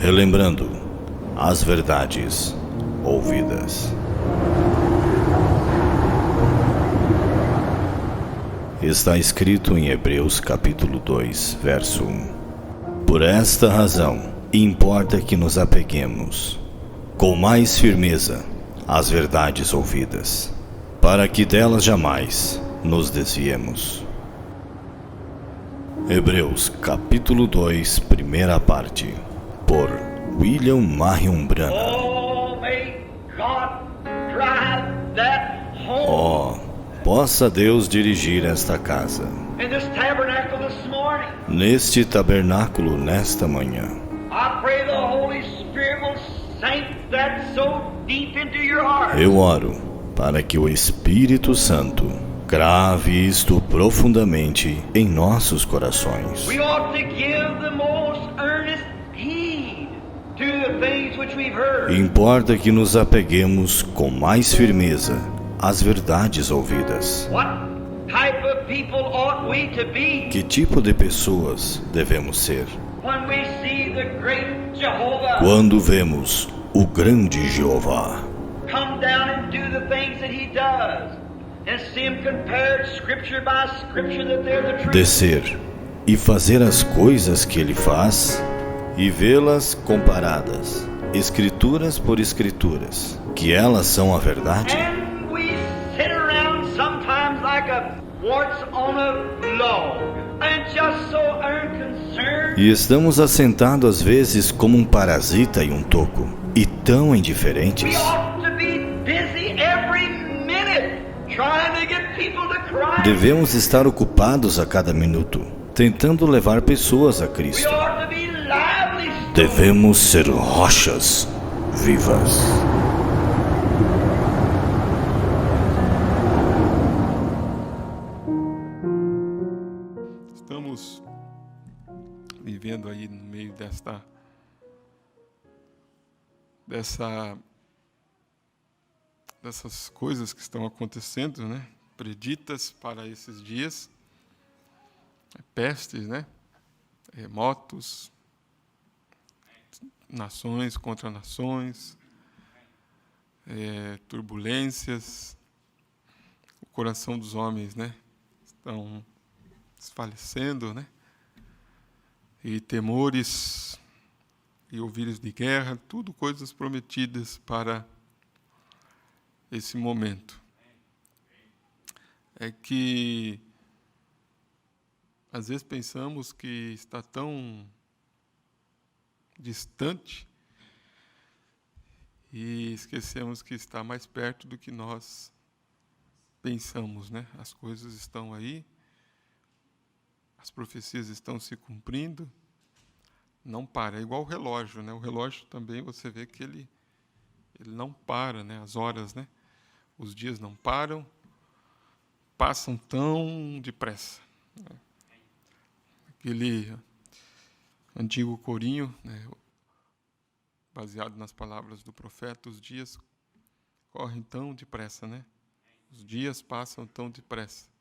relembrando as verdades ouvidas. Está escrito em Hebreus capítulo 2, verso 1. Por esta razão, importa que nos apeguemos com mais firmeza às verdades ouvidas, para que delas jamais nos desviemos. Hebreus capítulo 2, primeira parte, por William Marion Branham. Possa Deus dirigir esta casa, neste tabernáculo nesta manhã. Eu oro para que o Espírito Santo grave isto profundamente em nossos corações. Importa que nos apeguemos com mais firmeza às verdades ouvidas. Que tipo de pessoas devemos ser quando vemos o grande Jeová descer e fazer as coisas que ele faz e vê-las comparadas, escrituras por escrituras, que elas são a verdade? E estamos assentados às vezes como um parasita em um toco, e tão indiferentes. Devemos estar ocupados a cada minuto, tentando levar pessoas a Cristo. Devemos ser rochas vivas. Estamos vivendo aí no meio dessas coisas que estão acontecendo, né? Preditas para esses dias, pestes, né? Terremotos, nações contra nações, turbulências, o coração dos homens, né? Estão desfalecendo, né? E temores e ouvidos de guerra, tudo coisas prometidas para esse momento. É que às vezes pensamos que está tão distante e esquecemos que está mais perto do que nós pensamos, né? As coisas estão aí, as profecias estão se cumprindo, não para. É igual o relógio, né? O relógio também você vê que ele não para, né? As horas, né? Os dias não param, passam tão depressa. Né? Aquele antigo corinho, né? Baseado nas palavras do profeta, os dias correm tão depressa, né? Os dias passam tão depressa.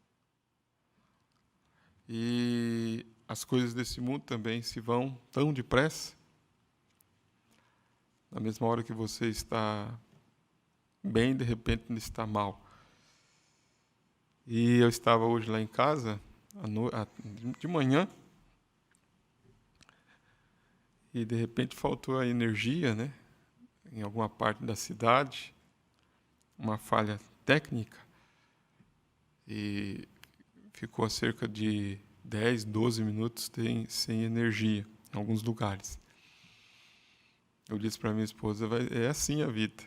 E as coisas desse mundo também se vão tão depressa. Na mesma hora que você está bem, de repente ele está mal. E eu estava hoje lá em casa, de manhã, e de repente faltou a energia, né? Em alguma parte da cidade, uma falha técnica, e ficou a cerca de 10, 12 minutos sem energia em alguns lugares. Eu disse para minha esposa, é assim a vida.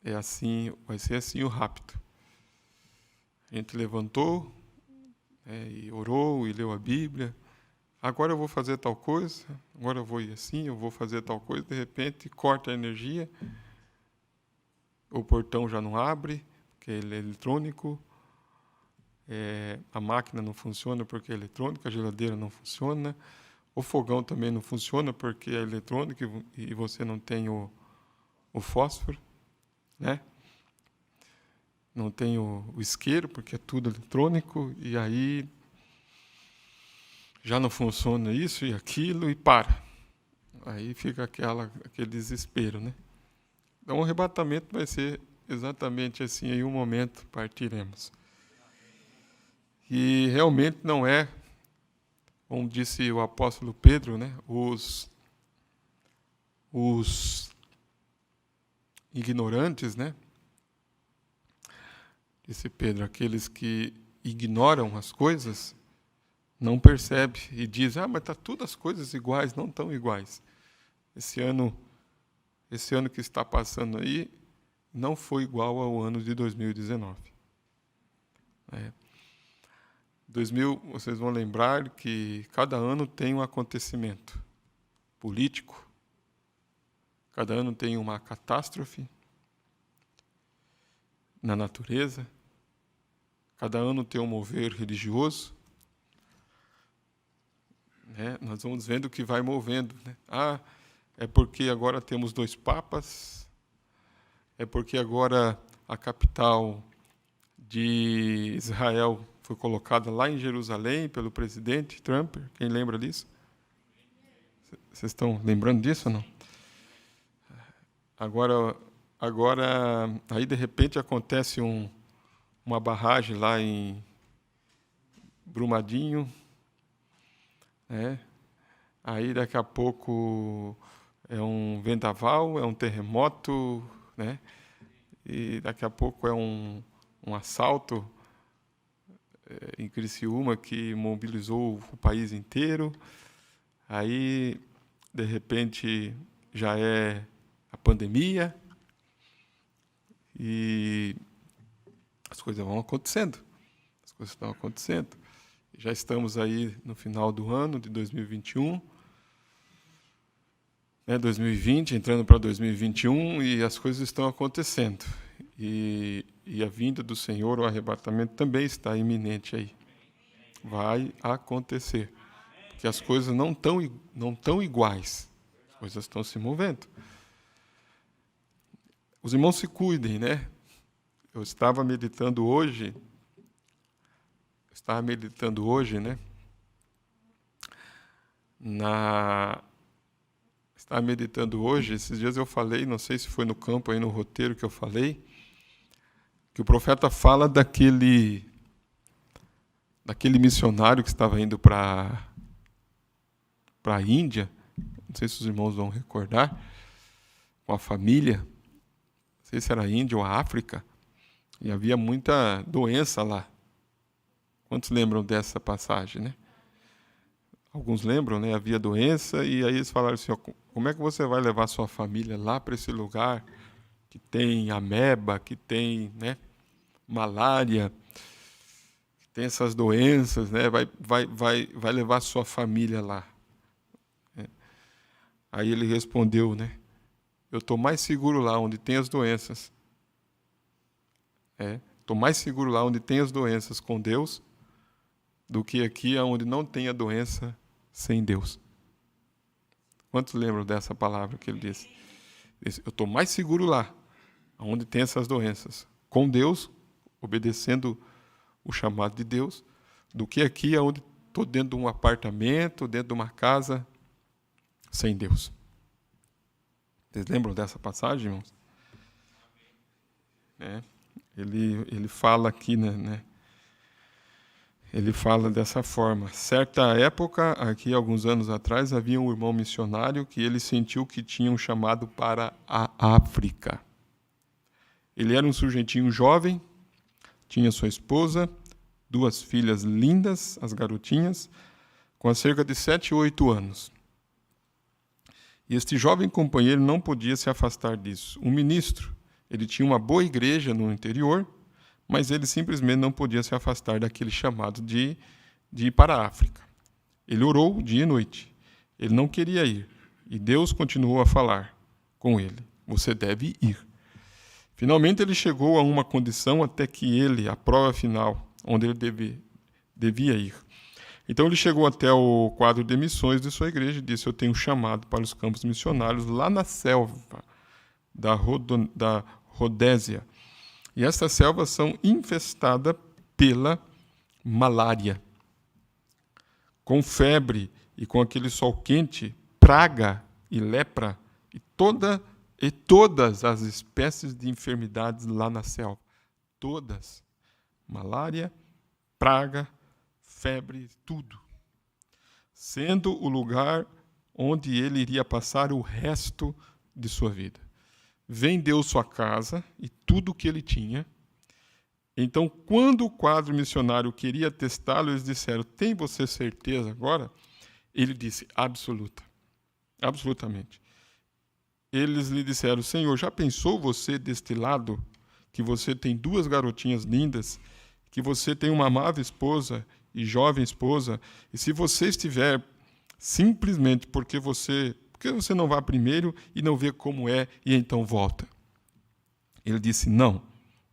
É assim, vai ser assim o rapto. A gente levantou, e orou, e leu a Bíblia. Agora eu vou fazer tal coisa, agora eu vou ir assim, eu vou fazer tal coisa. De repente, corta a energia, o portão já não abre, porque ele é eletrônico. A máquina não funciona porque é eletrônica, a geladeira não funciona, o fogão também não funciona porque é eletrônico e você não tem o fósforo, né? Não tem o isqueiro porque é tudo eletrônico, e aí já não funciona isso e aquilo e para. Aí fica aquele desespero, né? Então o arrebatamento vai ser exatamente assim, em um momento partiremos. E realmente não é, como disse o apóstolo Pedro, né? Os ignorantes, né? Disse Pedro, aqueles que ignoram as coisas, não percebem e dizem, mas está tudo as coisas iguais, não estão iguais. Esse ano que está passando aí não foi igual ao ano de 2019. Vocês vão lembrar que cada ano tem um acontecimento político, cada ano tem uma catástrofe na natureza, cada ano tem um mover religioso. Nós vamos vendo que vai movendo. Né? É porque agora temos 2 papas, é porque agora a capital de Israel foi colocada lá em Jerusalém pelo presidente Trump. Quem lembra disso? Vocês estão lembrando disso ou não? Agora aí de repente acontece uma barragem lá em Brumadinho, Aí daqui a pouco é um vendaval, é um terremoto, né? E daqui a pouco é um assalto em Criciúma que mobilizou o país inteiro. Aí, de repente, já é a pandemia e as coisas vão acontecendo. As coisas estão acontecendo. Já estamos aí no final do ano de 2021, 2020, entrando para 2021, e as coisas estão acontecendo. E a vinda do Senhor, o arrebatamento, também está iminente aí. Vai acontecer. Porque as coisas não estão iguais. As coisas estão se movendo. Os irmãos se cuidem, né? Eu estava meditando hoje, né? Estava meditando hoje, esses dias eu falei, não sei se foi no campo aí no roteiro que eu falei, que o profeta fala daquele missionário que estava indo para a Índia, não sei se os irmãos vão recordar, com a família, não sei se era a Índia ou a África, e havia muita doença lá. Quantos lembram dessa passagem, né? Alguns lembram, né? Havia doença, e aí eles falaram assim, como é que você vai levar sua família lá para esse lugar que tem ameba, que tem, né, malária, que tem essas doenças, né? Vai levar sua família lá. Aí ele respondeu, né? Eu estou mais seguro lá onde tem as doenças. Estou mais seguro lá onde tem as doenças com Deus do que aqui onde não tem a doença sem Deus. Quantos lembram dessa palavra que ele disse? Eu estou mais seguro lá, onde tem essas doenças, com Deus, obedecendo o chamado de Deus, do que aqui onde estou dentro de um apartamento, dentro de uma casa, sem Deus. Vocês lembram dessa passagem, irmãos? Ele fala aqui, né? Ele fala dessa forma. Certa época, aqui alguns anos atrás, havia um irmão missionário que ele sentiu que tinha um chamado para a África. Ele era um sujeitinho jovem, tinha sua esposa, 2 filhas lindas, as garotinhas, com cerca de 7 ou 8 anos. E este jovem companheiro não podia se afastar disso. Um ministro, ele tinha uma boa igreja no interior, mas ele simplesmente não podia se afastar daquele chamado de ir para a África. Ele orou dia e noite. Ele não queria ir. E Deus continuou a falar com ele. Você deve ir. Finalmente ele chegou a uma condição até que ele, a prova final, onde ele devia ir. Então ele chegou até o quadro de missões de sua igreja e disse, eu tenho chamado para os campos missionários lá na selva da Rodésia. E essas selvas são infestadas pela malária. Com febre e com aquele sol quente, praga e lepra e todas as espécies de enfermidades lá na selva. Todas. Malária, praga, febre, tudo. Sendo o lugar onde ele iria passar o resto de sua vida. Vendeu sua casa e tudo o que ele tinha. Então, quando o quadro missionário queria testá-lo, eles disseram, tem você certeza agora? Ele disse, absolutamente. Eles lhe disseram, Senhor, já pensou você deste lado, que você tem 2 garotinhas lindas, que você tem uma amável esposa e jovem esposa, e se você estiver simplesmente porque você não vai primeiro e não vê como é, e então volta? Ele disse, não,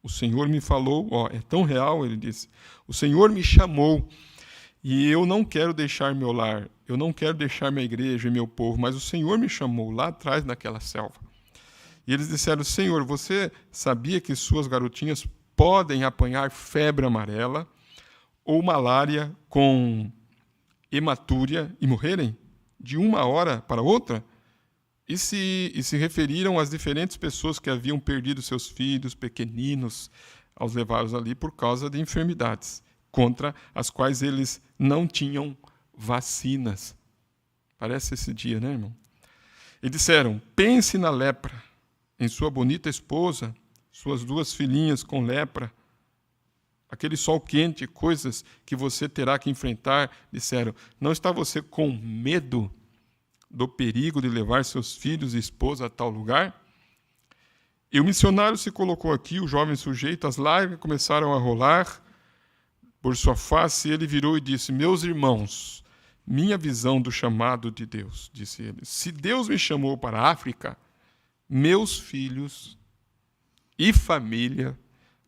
o Senhor me falou, é tão real, ele disse, o Senhor me chamou, e eu não quero deixar meu lar, eu não quero deixar minha igreja e meu povo, mas o Senhor me chamou lá atrás naquela selva. E eles disseram, Senhor, você sabia que suas garotinhas podem apanhar febre amarela ou malária com hematúria e morrerem de uma hora para outra? E se referiram às diferentes pessoas que haviam perdido seus filhos pequeninos aos levá-los ali por causa de enfermidades, contra as quais eles não tinham vacinas. Parece esse dia, né, irmão? E disseram, pense na lepra, em sua bonita esposa, suas 2 filhinhas com lepra, aquele sol quente, coisas que você terá que enfrentar. Disseram, não está você com medo do perigo de levar seus filhos e esposa a tal lugar? E o missionário se colocou aqui, o jovem sujeito, as lágrimas começaram a rolar por sua face, e ele virou e disse, meus irmãos, minha visão do chamado de Deus, disse ele, se Deus me chamou para a África, meus filhos e família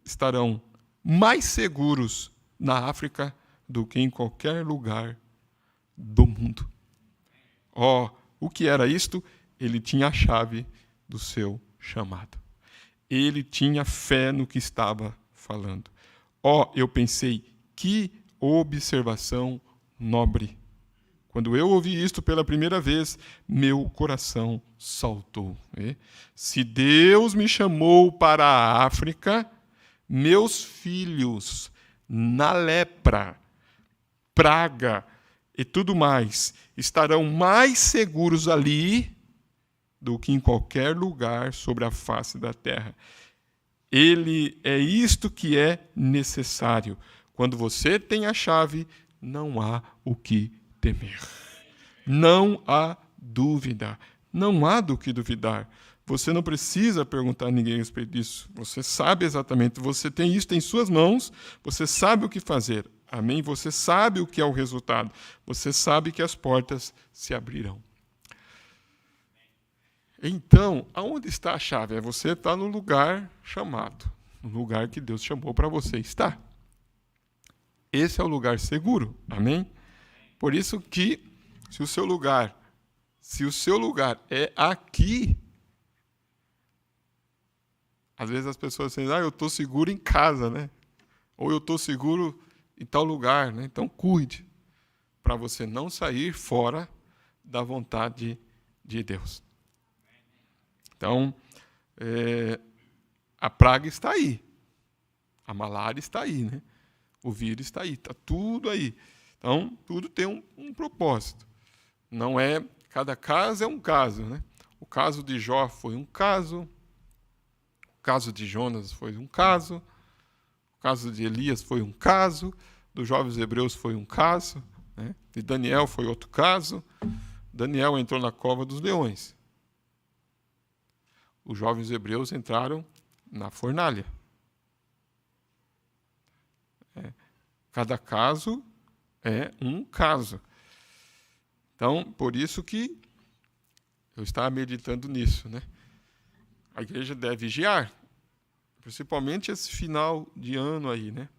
estarão mais seguros na África do que em qualquer lugar do mundo. O que era isto? Ele tinha a chave do seu chamado. Ele tinha fé no que estava falando. Eu pensei, que observação nobre. Quando eu ouvi isto pela primeira vez, meu coração saltou. Se Deus me chamou para a África, meus filhos na lepra, praga e tudo mais estarão mais seguros ali do que em qualquer lugar sobre a face da terra. É isto que é necessário. Quando você tem a chave, não há o que temer. Não há dúvida. Não há do que duvidar. Você não precisa perguntar a ninguém a respeito disso. Você sabe exatamente. Você tem isso em suas mãos. Você sabe o que fazer. Amém? Você sabe o que é o resultado. Você sabe que as portas se abrirão. Então, aonde está a chave? Você está no lugar chamado. No lugar que Deus chamou para você estar. Esse é o lugar seguro. Amém? Por isso que, se o seu lugar é aqui, às vezes as pessoas dizem, eu estou seguro em casa, né? Ou eu estou seguro em tal lugar, né? Então cuide, para você não sair fora da vontade de Deus. Então, a praga está aí, a malária está aí, né? O vírus está aí, está tudo aí. Então, tudo tem um propósito. Não é, cada caso é um caso, né? O caso de Jó foi um caso, o caso de Jonas foi um caso, o caso de Elias foi um caso, dos jovens hebreus foi um caso, né? De Daniel foi outro caso. Daniel entrou na cova dos leões. Os jovens hebreus entraram na fornalha. Cada caso é um caso. Então, por isso que eu estava meditando nisso, né? A igreja deve vigiar, principalmente esse final de ano aí, né?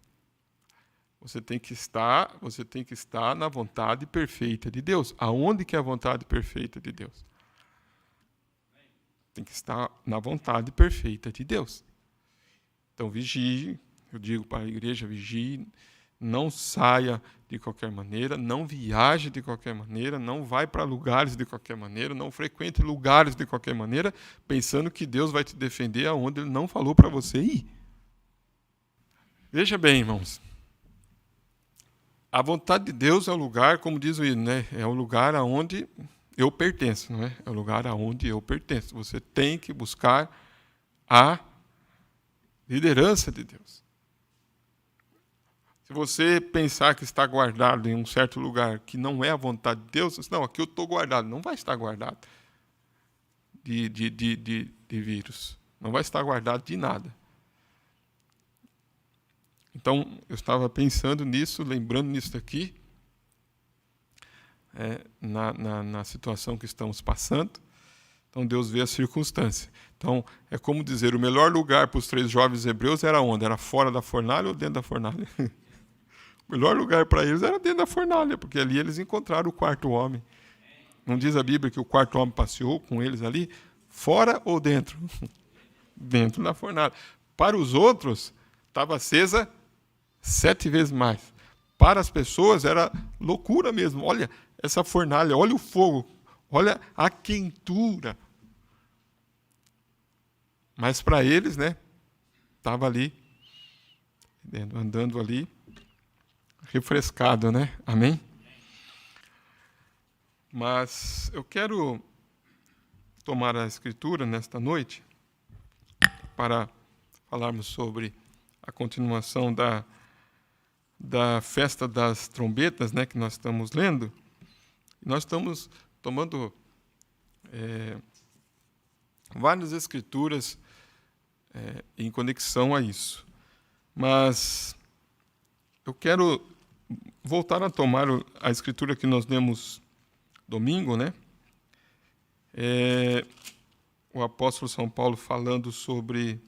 Você tem que estar na vontade perfeita de Deus. Aonde que é a vontade perfeita de Deus? Tem que estar na vontade perfeita de Deus. Então, vigie. Eu digo para a igreja, vigie. Não saia de qualquer maneira, não viaje de qualquer maneira, não vai para lugares de qualquer maneira, não frequente lugares de qualquer maneira, pensando que Deus vai te defender aonde Ele não falou para você ir. Veja bem, irmãos. A vontade de Deus é o lugar, como diz o hino, né? É o lugar aonde eu pertenço, não é? É o lugar aonde eu pertenço. Você tem que buscar a liderança de Deus. Se você pensar que está guardado em um certo lugar que não é a vontade de Deus, não, aqui eu estou guardado. Não vai estar guardado de vírus. Não vai estar guardado de nada. Então, eu estava pensando nisso, lembrando nisso daqui, na situação que estamos passando. Então, Deus vê a circunstância. Então, é como dizer, o melhor lugar para os 3 jovens hebreus era onde? Era fora da fornalha ou dentro da fornalha? O melhor lugar para eles era dentro da fornalha, porque ali eles encontraram o 4º homem. Não diz a Bíblia que o 4º homem passeou com eles ali? Fora ou dentro? Dentro da fornalha. Para os outros, estava acesa 7 vezes mais. Para as pessoas, era loucura mesmo. Olha essa fornalha, olha o fogo, olha a quentura. Mas para eles, né, estava ali, andando ali, refrescado, né? Amém? Mas eu quero tomar a Escritura nesta noite para falarmos sobre a continuação da festa das trombetas, né, que nós estamos lendo. Nós estamos tomando várias escrituras em conexão a isso. Mas eu quero voltar a tomar a escritura que nós lemos domingo, né? O apóstolo São Paulo falando sobre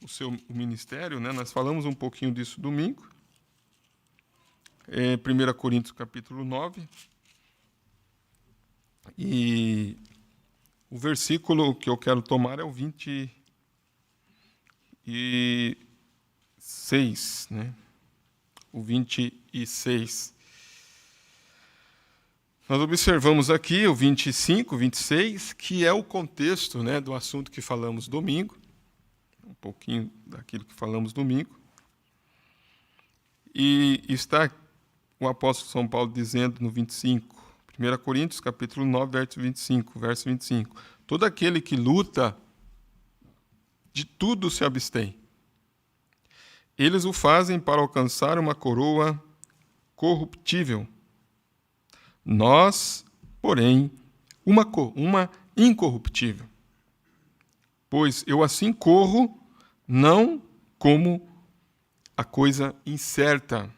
o seu ministério, né? Nós falamos um pouquinho disso domingo. 1 Coríntios capítulo 9. E o versículo que eu quero tomar é o 26, né? O 26. Nós observamos aqui o 25, 26, que é o contexto, né, do assunto que falamos domingo, um pouquinho daquilo que falamos domingo. E está o apóstolo São Paulo dizendo no 25, 1 Coríntios capítulo 9, verso 25, todo aquele que luta, de tudo se abstém. Eles o fazem para alcançar uma coroa corruptível. Nós, porém, uma incorruptível. Pois eu assim corro, não como a coisa incerta.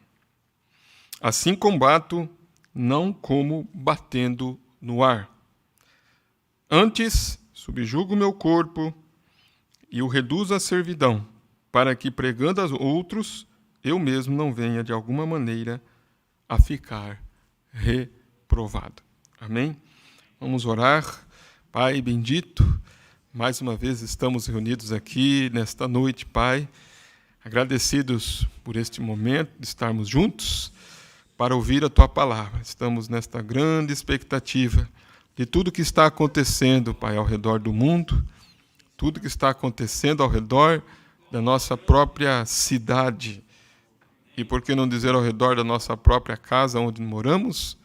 Assim combato, não como batendo no ar. Antes, subjugo meu corpo e o reduzo à servidão, para que, pregando a outros, eu mesmo não venha, de alguma maneira, a ficar reprovado. Amém? Vamos orar. Pai bendito, mais uma vez estamos reunidos aqui nesta noite, Pai, agradecidos por este momento de estarmos juntos para ouvir a Tua palavra. Estamos nesta grande expectativa de tudo que está acontecendo, Pai, ao redor do mundo, tudo que está acontecendo ao redor da nossa própria cidade, e por que não dizer ao redor da nossa própria casa onde moramos,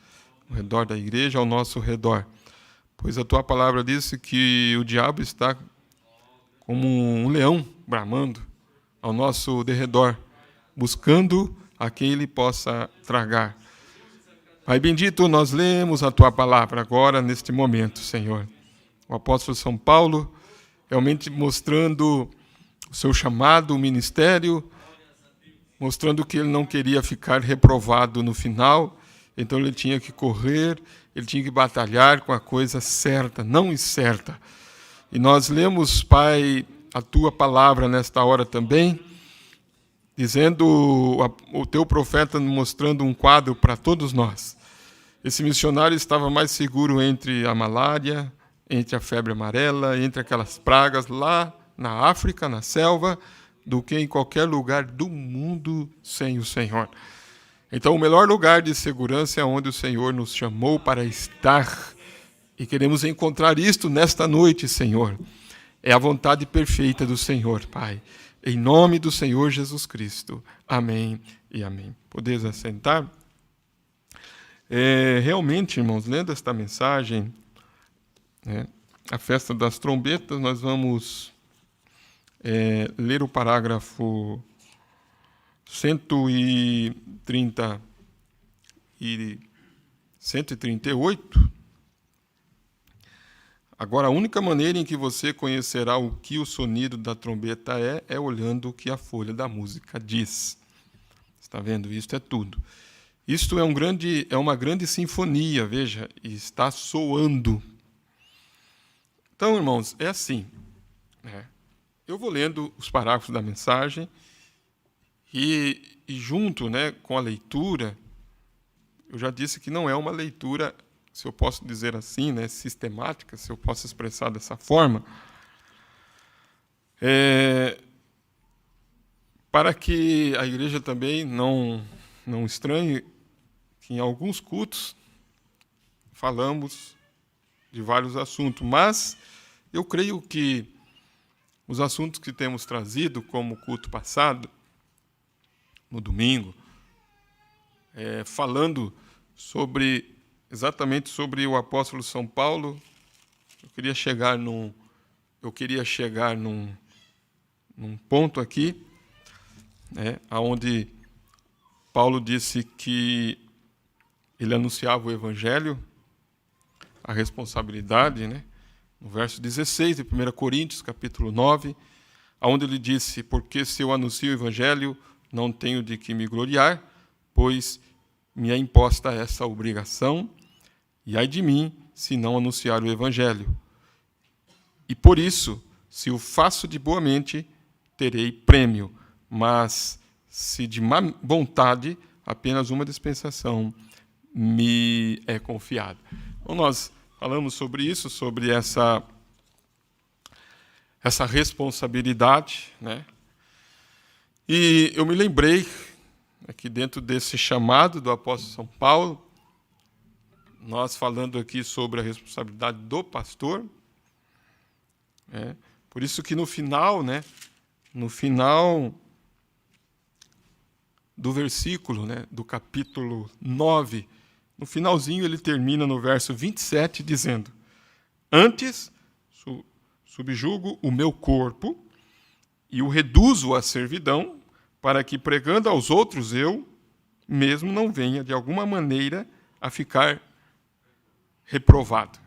ao redor da igreja, ao nosso redor. Pois a Tua palavra disse que o diabo está como um leão bramando ao nosso derredor, buscando a quem ele possa tragar. Pai bendito, nós lemos a Tua palavra agora, neste momento, Senhor. O apóstolo São Paulo realmente mostrando o seu chamado, o ministério, mostrando que ele não queria ficar reprovado no final, então ele tinha que correr, ele tinha que batalhar com a coisa certa, não incerta. E nós lemos, Pai, a Tua palavra nesta hora também, dizendo, o Teu profeta mostrando um quadro para todos nós. Esse missionário estava mais seguro entre a malária, entre a febre amarela, entre aquelas pragas lá na África, na selva, do que em qualquer lugar do mundo sem o Senhor. Então, o melhor lugar de segurança é onde o Senhor nos chamou para estar. E queremos encontrar isto nesta noite, Senhor. É a vontade perfeita do Senhor, Pai. Em nome do Senhor Jesus Cristo. Amém e amém. Podeis assentar? Realmente, irmãos, lendo esta mensagem, a festa das trombetas, nós vamos ler o parágrafo 138. Agora, a única maneira em que você conhecerá o que o sonido da trombeta é olhando o que a folha da música diz. Está vendo? Isto é tudo. Isto é uma grande sinfonia, veja, e está soando. Então, irmãos, é assim. Eu vou lendo os parágrafos da mensagem e junto, com a leitura, eu já disse que não é uma leitura, se eu posso dizer assim, sistemática, se eu posso expressar dessa forma, para que a igreja também não estranhe que em alguns cultos falamos de vários assuntos, mas eu creio que os assuntos que temos trazido, como o culto passado, no domingo, falando exatamente sobre o apóstolo São Paulo, eu queria chegar num ponto aqui, onde Paulo disse que ele anunciava o Evangelho, a responsabilidade, no verso 16 de 1 Coríntios, capítulo 9, onde ele disse: porque se eu anuncio o Evangelho, não tenho de que me gloriar, pois me é imposta essa obrigação, e ai de mim, se não anunciar o Evangelho. E por isso, se o faço de boa mente, terei prêmio, mas se de má vontade, apenas uma dispensação me é confiada. Então, nós falamos sobre isso, sobre essa responsabilidade, E eu me lembrei que dentro desse chamado do apóstolo São Paulo, nós falando aqui sobre a responsabilidade do pastor, por isso que no final do versículo, do capítulo 9, no finalzinho ele termina no verso 27 dizendo: antes subjugo o meu corpo e o reduzo à servidão, para que, pregando aos outros, eu mesmo não venha, de alguma maneira, a ficar reprovado.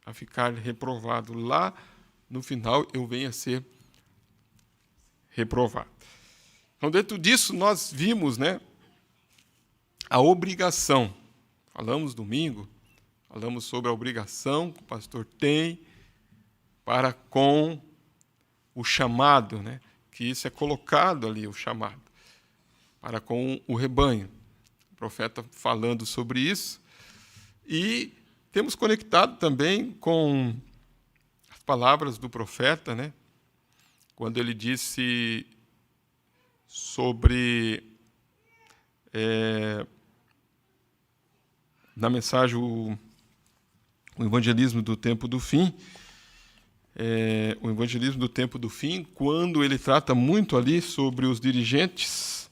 A ficar reprovado. Lá, no final, eu venha a ser reprovado. Então, dentro disso, nós vimos a obrigação. Falamos domingo, falamos sobre a obrigação que o pastor tem para com o chamado, que isso é colocado ali, o chamado, para com o rebanho. O profeta falando sobre isso. E temos conectado também com as palavras do profeta, quando ele disse sobre, na mensagem, o evangelismo do tempo do fim, o evangelismo do tempo do fim, quando ele trata muito ali sobre os dirigentes,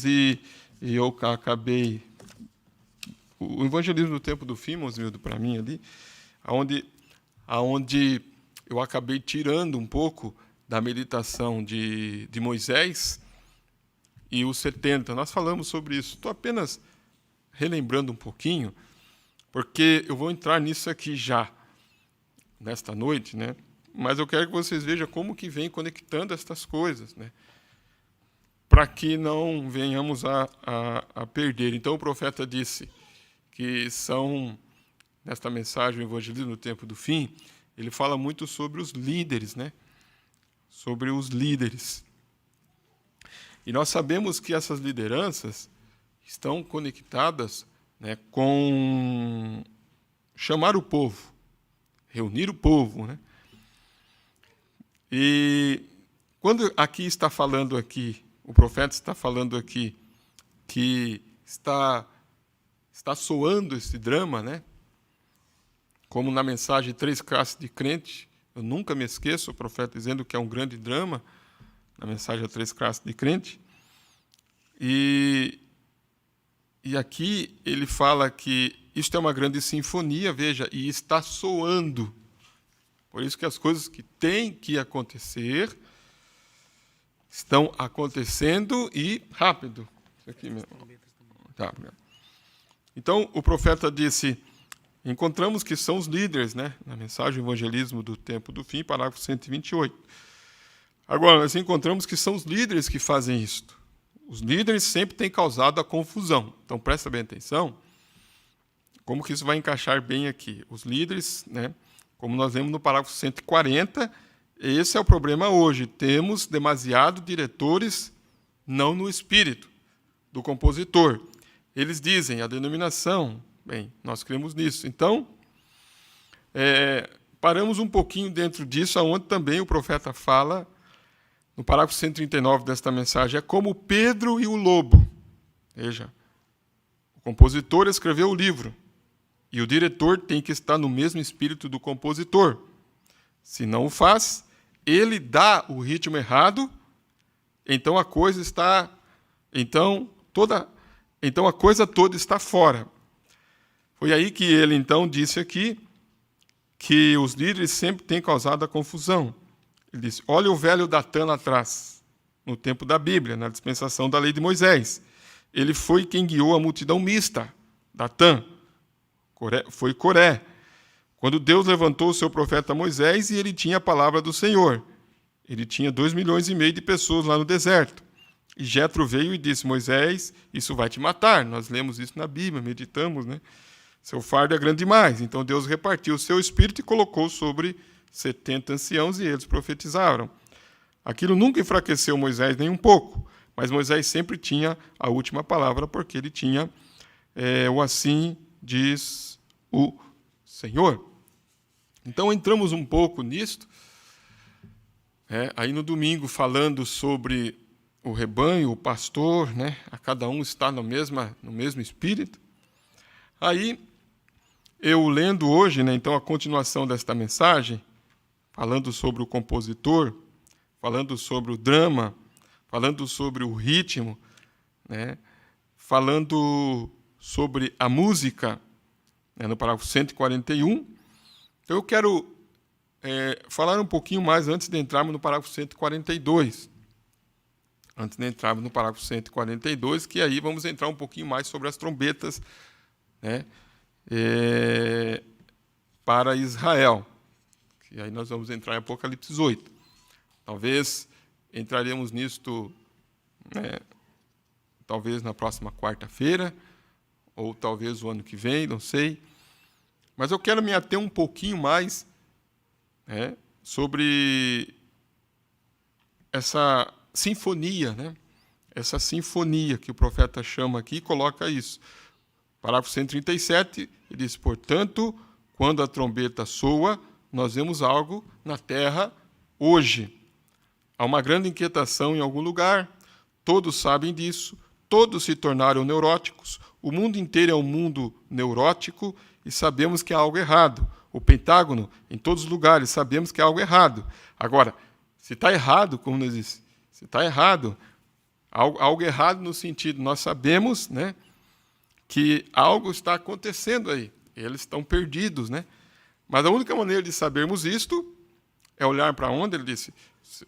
e eu acabei... O evangelismo do tempo do fim, Mosmildo, para mim ali, aonde eu acabei tirando um pouco da meditação de Moisés e os 70. Nós falamos sobre isso. Estou apenas relembrando um pouquinho, porque eu vou entrar nisso aqui já, nesta noite, mas eu quero que vocês vejam como que vem conectando estas coisas, para que não venhamos a perder. Então, o profeta disse que nesta mensagem, o evangelismo no tempo do fim, ele fala muito sobre os líderes, sobre os líderes. E nós sabemos que essas lideranças estão conectadas com chamar o povo, reunir o povo, E quando aqui está falando aqui, o profeta está falando aqui que está soando esse drama, né? Como na mensagem Três Classes de Crente, eu nunca me esqueço, o profeta dizendo que é um grande drama, na mensagem Três Classes de Crente. E aqui ele fala que isto é uma grande sinfonia, veja, e está soando. Por isso que as coisas que têm que acontecer estão acontecendo e rápido. Isso aqui mesmo. Tá. Então, o profeta disse, encontramos que são os líderes, né? Na mensagem Evangelismo do Tempo do Fim, parágrafo 128. Agora, nós encontramos que são os líderes que fazem isto. Os líderes sempre têm causado a confusão. Então, presta bem atenção, como que isso vai encaixar bem aqui. Os líderes, né? Como nós vemos no parágrafo 140, esse é o problema hoje. Temos demasiado diretores não no espírito do compositor. Eles dizem, a denominação, bem, nós cremos nisso. Então, paramos um pouquinho dentro disso, onde também o profeta fala, no parágrafo 139 desta mensagem, é como Pedro e o lobo. Veja, o compositor escreveu o livro, e o diretor tem que estar no mesmo espírito do compositor. Se não o faz, ele dá o ritmo errado, então a coisa está, então a coisa toda está fora. Foi aí que ele então disse aqui que os líderes sempre têm causado a confusão. Ele disse: olha o velho Datã lá atrás, no tempo da Bíblia, na dispensação da lei de Moisés. Ele foi quem guiou a multidão mista, Datã. Foi Coré, quando Deus levantou o seu profeta Moisés e ele tinha a palavra do Senhor. Ele tinha 2,5 milhões de pessoas lá no deserto. E Jetro veio e disse: Moisés, isso vai te matar. Nós lemos isso na Bíblia, meditamos, né? Seu fardo é grande demais. Então Deus repartiu o seu espírito e colocou sobre 70 anciãos e eles profetizaram. Aquilo nunca enfraqueceu Moisés nem um pouco, mas Moisés sempre tinha a última palavra, porque ele tinha o assim diz o Senhor. Então entramos um pouco nisto, aí no domingo falando sobre o rebanho, o pastor, né? A cada um está no mesmo espírito. Aí eu lendo hoje, né, então a continuação desta mensagem, falando sobre o compositor, falando sobre o drama, falando sobre o ritmo, né, falando sobre a música, né, no parágrafo 141. Então, eu quero falar um pouquinho mais antes de entrarmos no parágrafo 142. Antes de entrarmos no parágrafo 142, que aí vamos entrar um pouquinho mais sobre as trombetas, né, para Israel. E aí nós vamos entrar em Apocalipse 8. Talvez entraremos nisto, talvez na próxima quarta-feira, ou talvez o ano que vem, não sei. Mas eu quero me ater um pouquinho mais sobre essa sinfonia, né? Essa sinfonia que o profeta chama aqui e coloca isso. Parágrafo 137, ele diz: portanto, quando a trombeta soa, nós vemos algo na terra hoje. Há uma grande inquietação em algum lugar, todos sabem disso, todos se tornaram neuróticos, o mundo inteiro é um mundo neurótico e sabemos que há algo errado. O Pentágono, em todos os lugares, sabemos que há algo errado. Agora, se está errado, como nós dizemos, se está errado, algo errado no sentido, nós sabemos, né, que algo está acontecendo aí, eles estão perdidos, né? Mas a única maneira de sabermos isto é olhar para onde? Ele disse,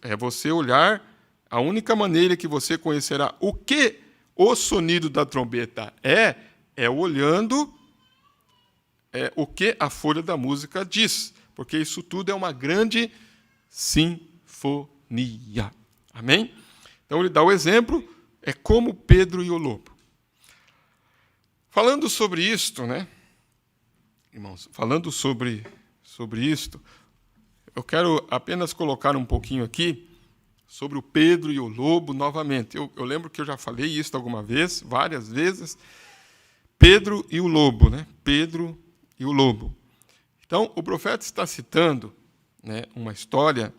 é você olhar, a única maneira que você conhecerá o que o sonido da trombeta é olhando o que a folha da música diz, porque isso tudo é uma grande sinfonia. Amém? Então ele dá o exemplo, é como Pedro e o lobo. Falando sobre isto, né, irmãos, falando sobre isto, eu quero apenas colocar um pouquinho aqui sobre o Pedro e o lobo novamente. Eu lembro que eu já falei isso alguma vez, várias vezes. Pedro e o lobo, né? Pedro e o lobo. Então, o profeta está citando, né, uma história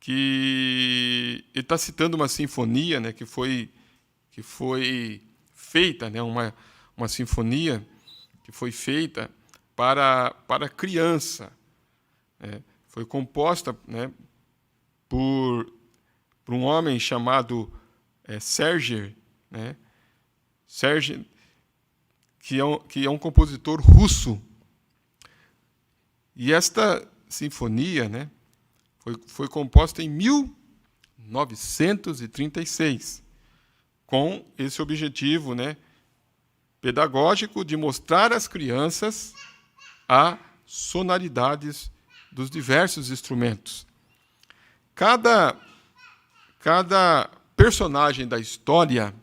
que ele está citando uma sinfonia, né, que foi feita, né, uma sinfonia que foi feita para criança. Né, foi composta, né, por um homem chamado Serge, né, Serge, que é um compositor russo. E esta sinfonia, né, foi composta em 1936, com esse objetivo, né, pedagógico de mostrar às crianças as sonoridades dos diversos instrumentos. Cada personagem da história,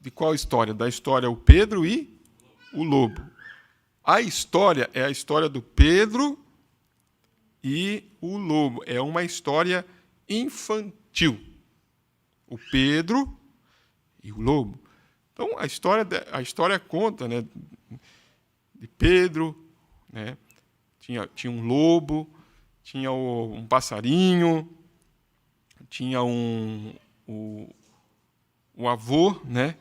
de qual história? Da história o Pedro e o lobo. A história é a história do Pedro e o lobo. É uma história infantil. O Pedro e o lobo. Então, a história conta, né, de Pedro, né, tinha um lobo, tinha um passarinho, tinha o avô, né,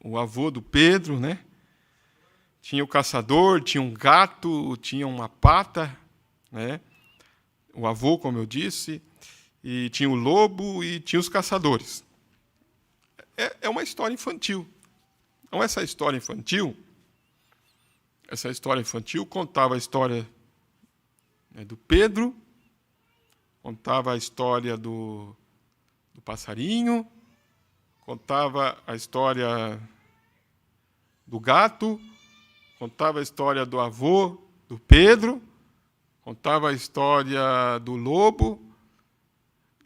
o avô do Pedro, né, tinha o caçador, tinha um gato, tinha uma pata, né, o avô, como eu disse, e tinha o lobo e tinha os caçadores. É uma história infantil. Então, essa história infantil contava a história, né, do Pedro, contava a história do passarinho, contava a história do gato, contava a história do avô do Pedro, contava a história do lobo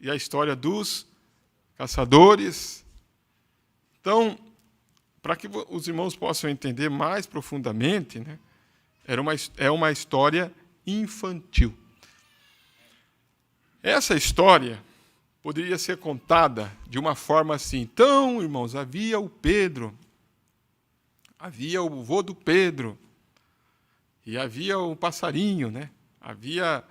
e a história dos caçadores. Então, para que os irmãos possam entender mais profundamente, né, é uma história infantil. Essa história poderia ser contada de uma forma assim. Então, irmãos, havia o Pedro, havia o avô do Pedro, e havia o passarinho, né? Havia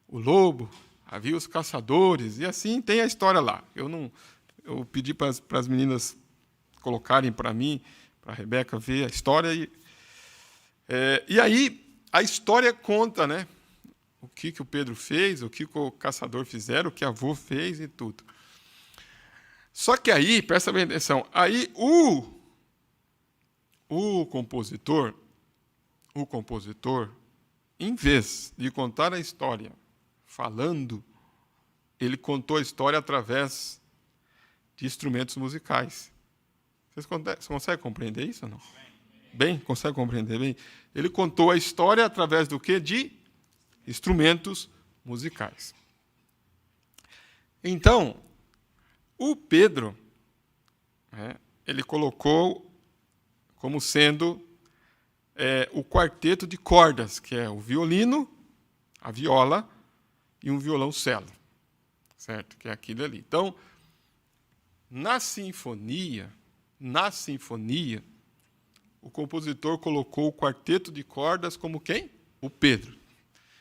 o lobo, havia os caçadores, e assim tem a história lá. Eu pedi para as meninas colocarem para mim, para a Rebeca ver a história. E aí a história conta, né, o que o Pedro fez, o que o caçador fizeram, o que a avó fez e tudo. Só que aí, presta bem atenção, aí o compositor, em vez de contar a história falando, ele contou a história através de instrumentos musicais. Vocês conseguem compreender isso ou não? Bem, consegue compreender bem? Ele contou a história através do quê? De instrumentos musicais. Então, o Pedro, né, ele colocou como sendo o quarteto de cordas, que é o violino, a viola e um violoncelo, certo? Que é aquilo ali. Então, na sinfonia, o compositor colocou o quarteto de cordas como quem? O Pedro.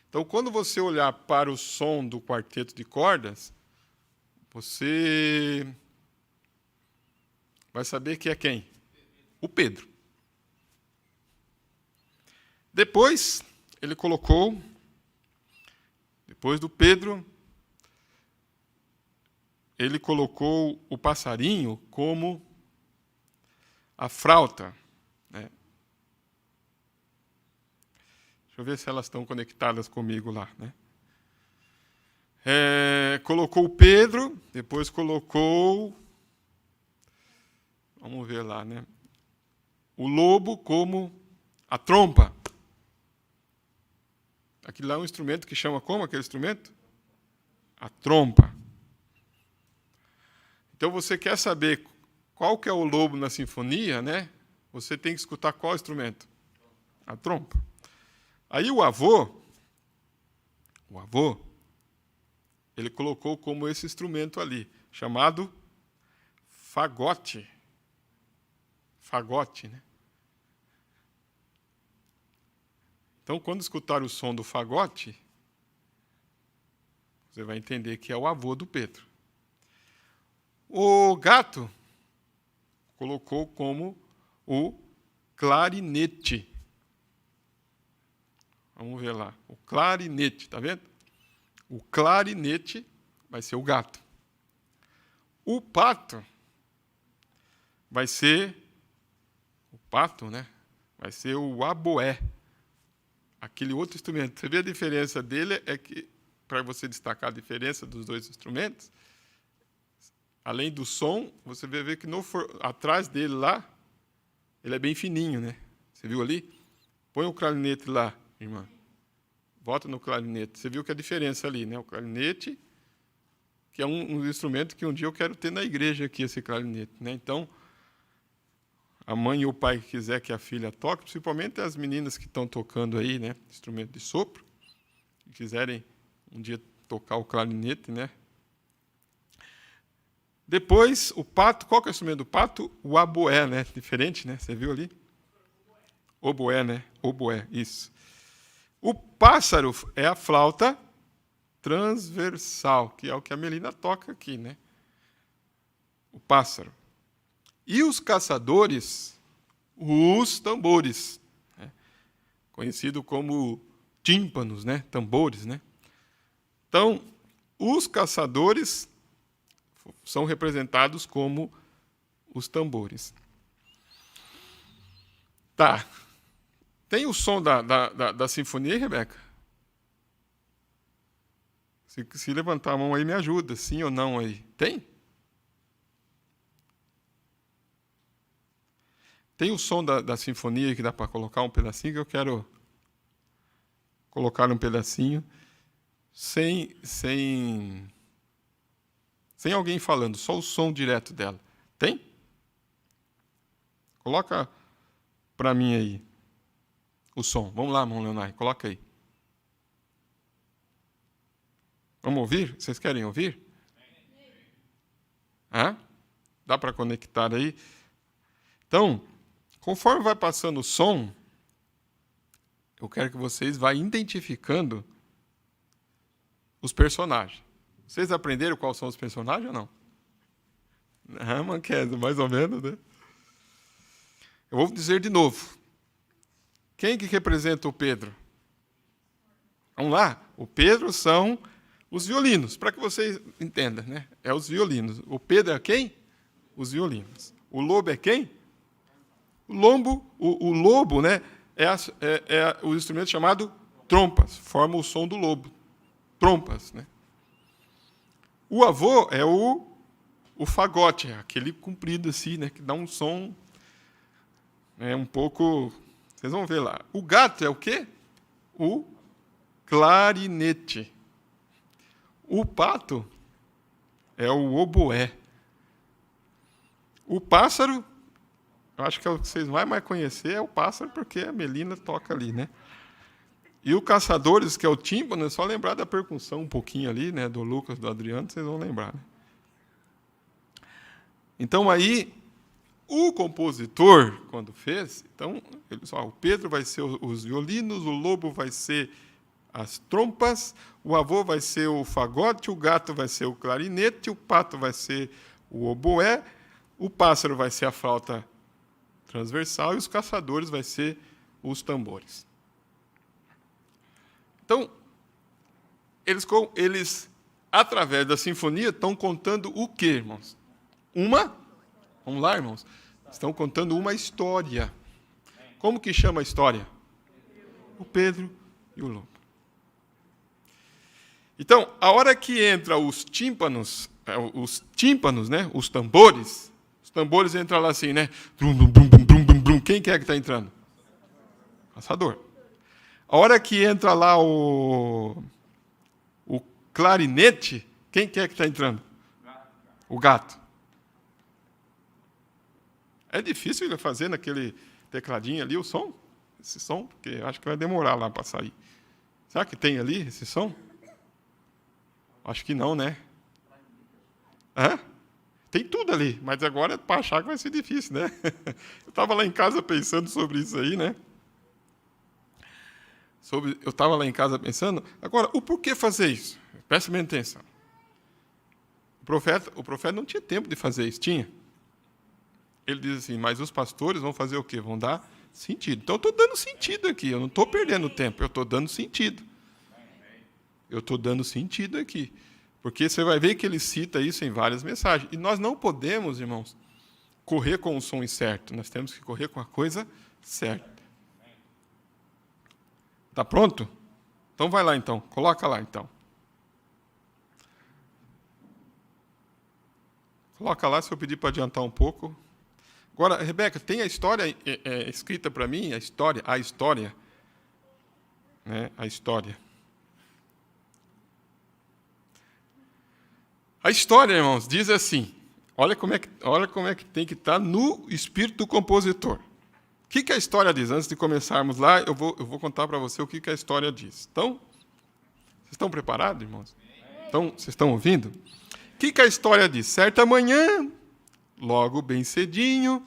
Então, quando você olhar para o som do quarteto de cordas, você vai saber que é quem? O Pedro. Depois, ele colocou, depois do Pedro, ele colocou o passarinho como a flauta. Né? Deixa eu ver se elas estão conectadas comigo lá. Né? Colocou o Pedro, depois colocou, vamos ver lá, né? O lobo como a trompa. Aquilo lá é um instrumento que chama como aquele instrumento? A trompa. Então, você quer saber qual que é o lobo na sinfonia, né? Você tem que escutar qual instrumento? A trompa. Aí o avô, ele colocou como esse instrumento ali, chamado fagote. Fagote, né? Então, quando escutar o som do fagote, você vai entender que é o avô do Pedro. O gato colocou como o clarinete. Vamos ver lá. O clarinete, tá vendo? O clarinete vai ser o gato. O pato vai ser o pato, né? Vai ser o aboé. Aquele outro instrumento. Você vê a diferença dele é que, para você destacar a diferença dos dois instrumentos, além do som, você vai ver que atrás dele lá, ele é bem fininho, né? Você viu ali? Põe o clarinete lá, irmã. Volta no clarinete. Você viu que a diferença ali, né? O clarinete, que é um instrumento que um dia eu quero ter na igreja aqui, esse clarinete, né? Então, a mãe e o pai que quiser que a filha toque, principalmente as meninas que estão tocando aí, né? Instrumento de sopro, que quiserem um dia tocar o clarinete, né? Depois, o pato, qual que é o instrumento do pato? O aboé, né? Diferente, né? Você viu ali? Oboé, né? Oboé, isso. O pássaro é a flauta transversal, que é o que a Melina toca aqui, né? O pássaro. E os caçadores, os tambores, né? Conhecido como tímpanos, né? Tambores, né? Então, os caçadores são representados como os tambores. Tá. Tem o som da sinfonia, Rebeca? Se levantar a mão aí, me ajuda. Sim ou não aí? Tem? Tem o som da sinfonia que dá para colocar um pedacinho, que eu quero colocar um pedacinho sem alguém falando, só o som direto dela. Tem? Coloca para mim aí o som. Vamos lá, irmão Leonardo, coloca aí. Vamos ouvir? Vocês querem ouvir? Hã? Dá para conectar aí? Então, conforme vai passando o som, eu quero que vocês vá identificando os personagens. Vocês aprenderam quais são os personagens ou não? Manquedo, mais ou menos, né? Eu vou dizer de novo. Quem que representa o Pedro? Vamos lá? O Pedro são os violinos, para que vocês entendam, né? É os violinos. O Pedro é quem? Os violinos. O lobo é quem? O lobo, né? É o instrumento chamado trompas, forma o som do lobo. Trompas, né? O avô é o fagote, aquele comprido assim, né? Que dá um som um pouco... Vocês vão ver lá. O gato é o quê? O clarinete. O pato é o oboé. O pássaro, eu acho que é o que vocês vão mais conhecer, é o pássaro, porque a Melina toca ali, né? E o caçadores, que é o tímpano, é só lembrar da percussão um pouquinho ali, né? Do Lucas, do Adriano, vocês vão lembrar, né? Então, aí, o compositor, quando fez, então, o Pedro vai ser os violinos, o lobo vai ser as trompas, o avô vai ser o fagote, o gato vai ser o clarinete, o pato vai ser o oboé, o pássaro vai ser a flauta transversal e os caçadores vai ser os tambores. Então, eles através da sinfonia, estão contando o quê, irmãos? Vamos lá, irmãos? Estão contando uma história. Como que chama a história? O Pedro e o lobo. Então, a hora que entra os tímpanos, né? Os tambores entram lá assim, né? Brum, brum, brum, brum, brum, brum. Quem que é que está entrando? Caçador. A hora que entra lá o clarinete, quem que é que está entrando? O gato. É difícil ele fazer naquele tecladinho ali o som? Esse som? Porque acho que vai demorar lá para sair. Será que tem ali esse som? Acho que não, né? Hã? Tem tudo ali, mas agora para achar que vai ser difícil, né? Eu estava lá em casa pensando sobre isso aí, né? Eu estava lá em casa pensando, agora, o porquê fazer isso? Preste bem atenção. O profeta não tinha tempo de fazer isso, tinha? Ele diz assim, mas os pastores vão fazer o quê? Vão dar sentido. Então, eu estou dando sentido aqui, eu não estou perdendo tempo, eu estou dando sentido. Eu estou dando sentido aqui. Porque você vai ver que ele cita isso em várias mensagens. E nós não podemos, irmãos, correr com o som incerto. Nós temos que correr com a coisa certa. Está pronto? Então vai lá, então. Coloca lá, então. Coloca lá, se eu pedir para adiantar um pouco. Agora, Rebeca, tem a história escrita para mim? A história. Né? A história. A história, irmãos, diz assim, olha como é que tem que estar no espírito do compositor. O que a história diz? Antes de começarmos lá, eu vou contar para você o que a história diz. Então, vocês estão preparados, irmãos? Então, vocês estão ouvindo? O que a história diz? Certa manhã, logo bem cedinho,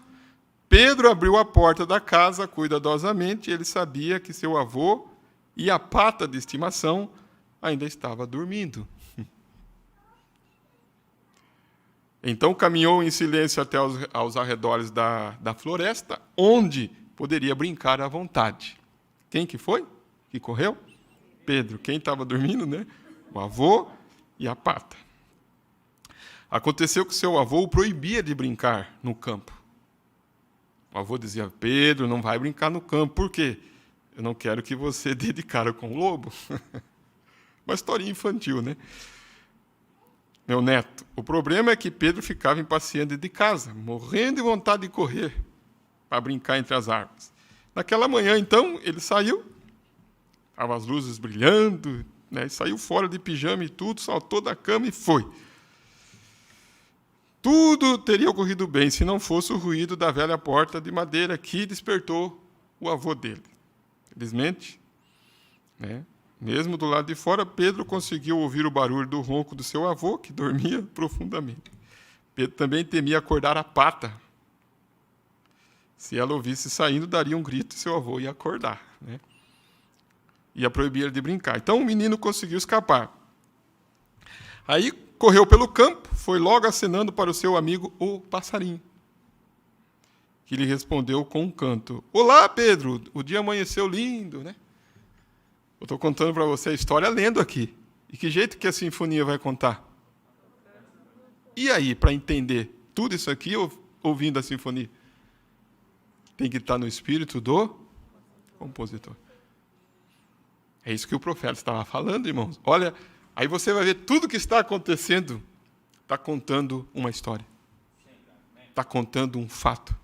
Pedro abriu a porta da casa cuidadosamente. Ele sabia que seu avô e a pata de estimação ainda estava dormindo. Então caminhou em silêncio até aos arredores da floresta, onde poderia brincar à vontade. Quem que foi? Que correu? Pedro. Quem estava dormindo, né? O avô e a pata. Aconteceu que seu avô o proibia de brincar no campo. O avô dizia, Pedro, não vai brincar no campo. Por quê? Eu não quero que você dê de cara com o lobo. Uma historinha infantil, né? Meu neto, o problema é que Pedro ficava impaciente de casa, morrendo de vontade de correr para brincar entre as árvores. Naquela manhã, então, ele saiu, estavam as luzes brilhando, né, saiu fora de pijama e tudo, saltou da cama e foi. Tudo teria ocorrido bem se não fosse o ruído da velha porta de madeira que despertou o avô dele. Felizmente, né? Mesmo do lado de fora, Pedro conseguiu ouvir o barulho do ronco do seu avô, que dormia profundamente. Pedro também temia acordar a pata. Se ela ouvisse saindo, daria um grito e seu avô ia acordar, né? Ia proibir ele de brincar. Então o menino conseguiu escapar. Aí correu pelo campo, foi logo acenando para o seu amigo, o passarinho, que lhe respondeu com um canto. Olá, Pedro, o dia amanheceu lindo, né? Eu estou contando para você a história lendo aqui. E que jeito que a sinfonia vai contar? E aí, para entender tudo isso aqui, ouvindo a sinfonia? Tem que estar no espírito do compositor. É isso que o profeta estava falando, irmãos. Olha, aí você vai ver tudo que está acontecendo. Está contando uma história. Está contando um fato.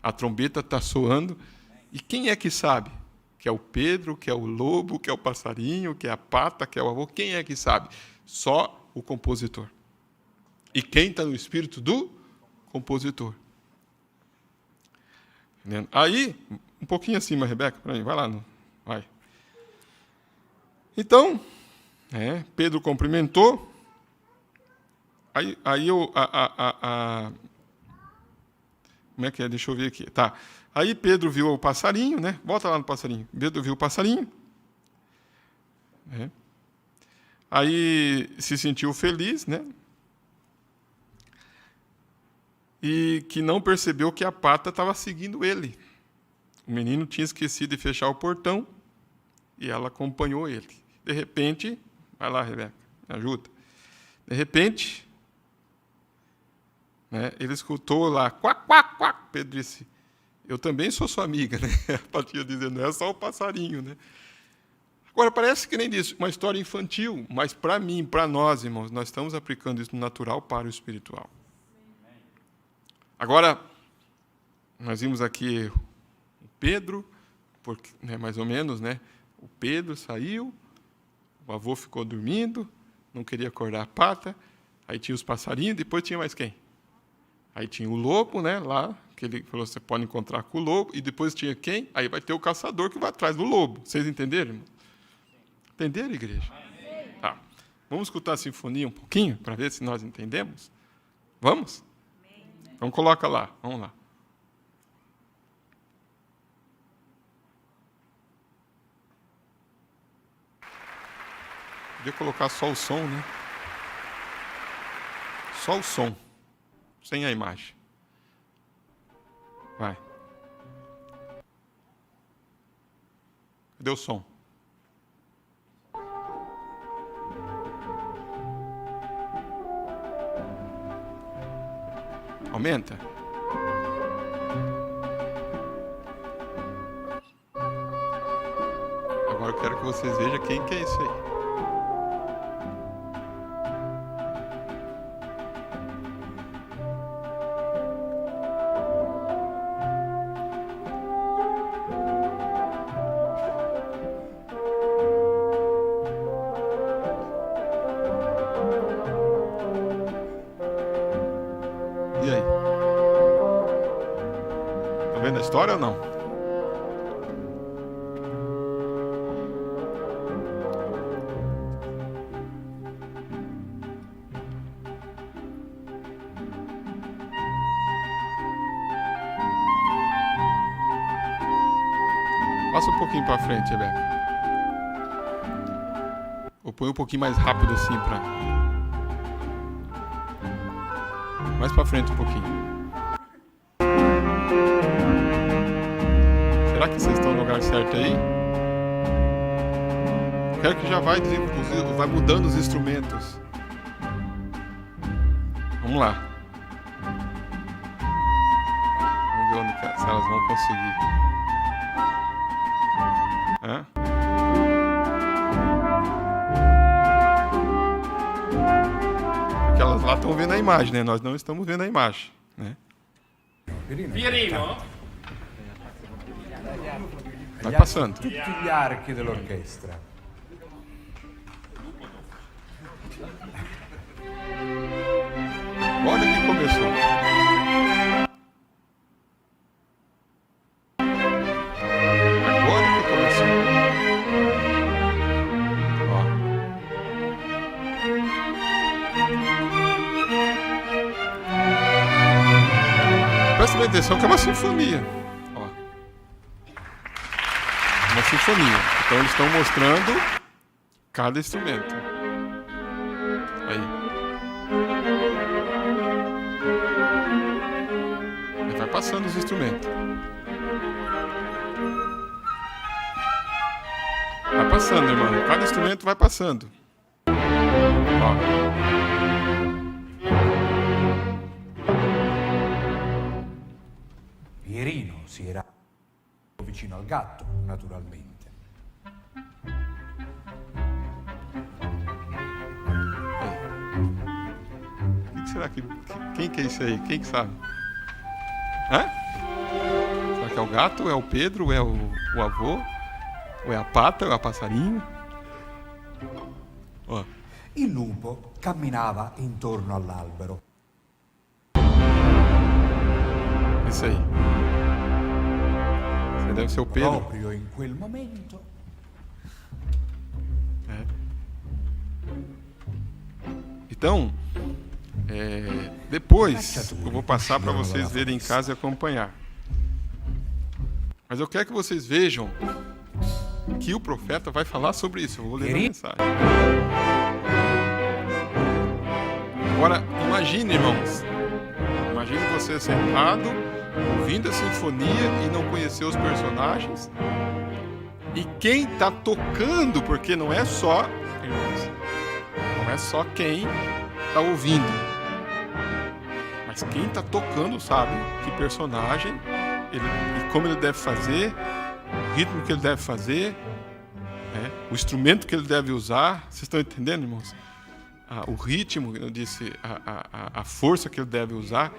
A trombeta está soando. E quem é que sabe? Que é o Pedro, que é o lobo, que é o passarinho, que é a pata, que é o avô. Quem é que sabe? Só o compositor. E quem está no espírito do compositor? Entendendo? Aí, um pouquinho acima, Rebeca, para mim, vai lá. Vai. Então, Pedro cumprimentou. Aí como é que é? Deixa eu ver aqui. Tá. Aí Pedro viu o passarinho, né? Volta lá no passarinho. Pedro viu o passarinho. Aí se sentiu feliz, né? E que não percebeu que a pata estava seguindo ele. O menino tinha esquecido de fechar o portão e ela acompanhou ele. De repente, vai lá, Rebeca, me ajuda. De repente, né, ele escutou lá, quac, quac, quac. Pedro disse, eu também sou sua amiga, né? A patinha dizendo, não é só o passarinho, né? Agora, parece que nem disse, uma história infantil, mas para mim, para nós, irmãos, nós estamos aplicando isso no natural para o espiritual. Agora, nós vimos aqui o Pedro, porque, né, mais ou menos, né? O Pedro saiu, o avô ficou dormindo, não queria acordar a pata, aí tinha os passarinhos, depois tinha mais quem? Aí tinha o lobo, né, lá, que ele falou, você pode encontrar com o lobo, e depois tinha quem? Aí vai ter o caçador que vai atrás do lobo. Vocês entenderam, irmão? Entenderam, igreja? Tá. Vamos escutar a sinfonia um pouquinho, para ver se nós entendemos? Vamos? Então coloca lá, vamos lá. Podia colocar só o som, né? Só o som, sem a imagem. Vai. Cadê o som? Aumenta. Agora eu quero que vocês vejam quem que é isso aí. E aí? Tá vendo a história ou não? Passa um pouquinho para frente, Rebeca. Ou põe um pouquinho mais rápido assim para... Mais para frente um pouquinho. Será que vocês estão no lugar certo aí? Eu quero que já vai mudando os instrumentos. Vamos lá. Vamos ver se elas vão conseguir. Hã? Porque elas lá estão vendo a imagem, né? Nós não estamos vendo a imagem, né? Pierino? Vai passando. Tutti gli archi dell'orchestra. Olha que começou. Agora que começou. Ó. Presta bem atenção que é uma sinfonia. Ó. Uma sinfonia. Então eles estão mostrando cada instrumento. Aí. Ele vai passando os instrumentos. Vai passando, irmão. Cada instrumento vai passando. Ó. Pierino si era vicino al gatto, naturalmente. Aí. O que será que... Quem que é isso aí? Quem que sabe? Hã? Será que é o gato? Ou é o Pedro? Ou é o avô? Ou é a pata? Ou é a passarinho? Ó. Il lupo camminava intorno all'albero. Isso aí. Você deve ser o Pedro. Proprio in quel momento É. Então, depois eu vou passar para vocês verem em casa e acompanhar. Mas eu quero que vocês vejam que o profeta vai falar sobre isso. Eu vou ler a mensagem. Agora, imagine, irmãos. Imagine você sentado, ouvindo a sinfonia e não conhecer os personagens. E quem está tocando, porque não é só, irmãos, não é só quem está ouvindo. Mas quem está tocando sabe que personagem e como ele deve fazer, o ritmo que ele deve fazer, né? O instrumento que ele deve usar. Vocês estão entendendo, irmãos? O ritmo, eu disse, a força que ele deve usar.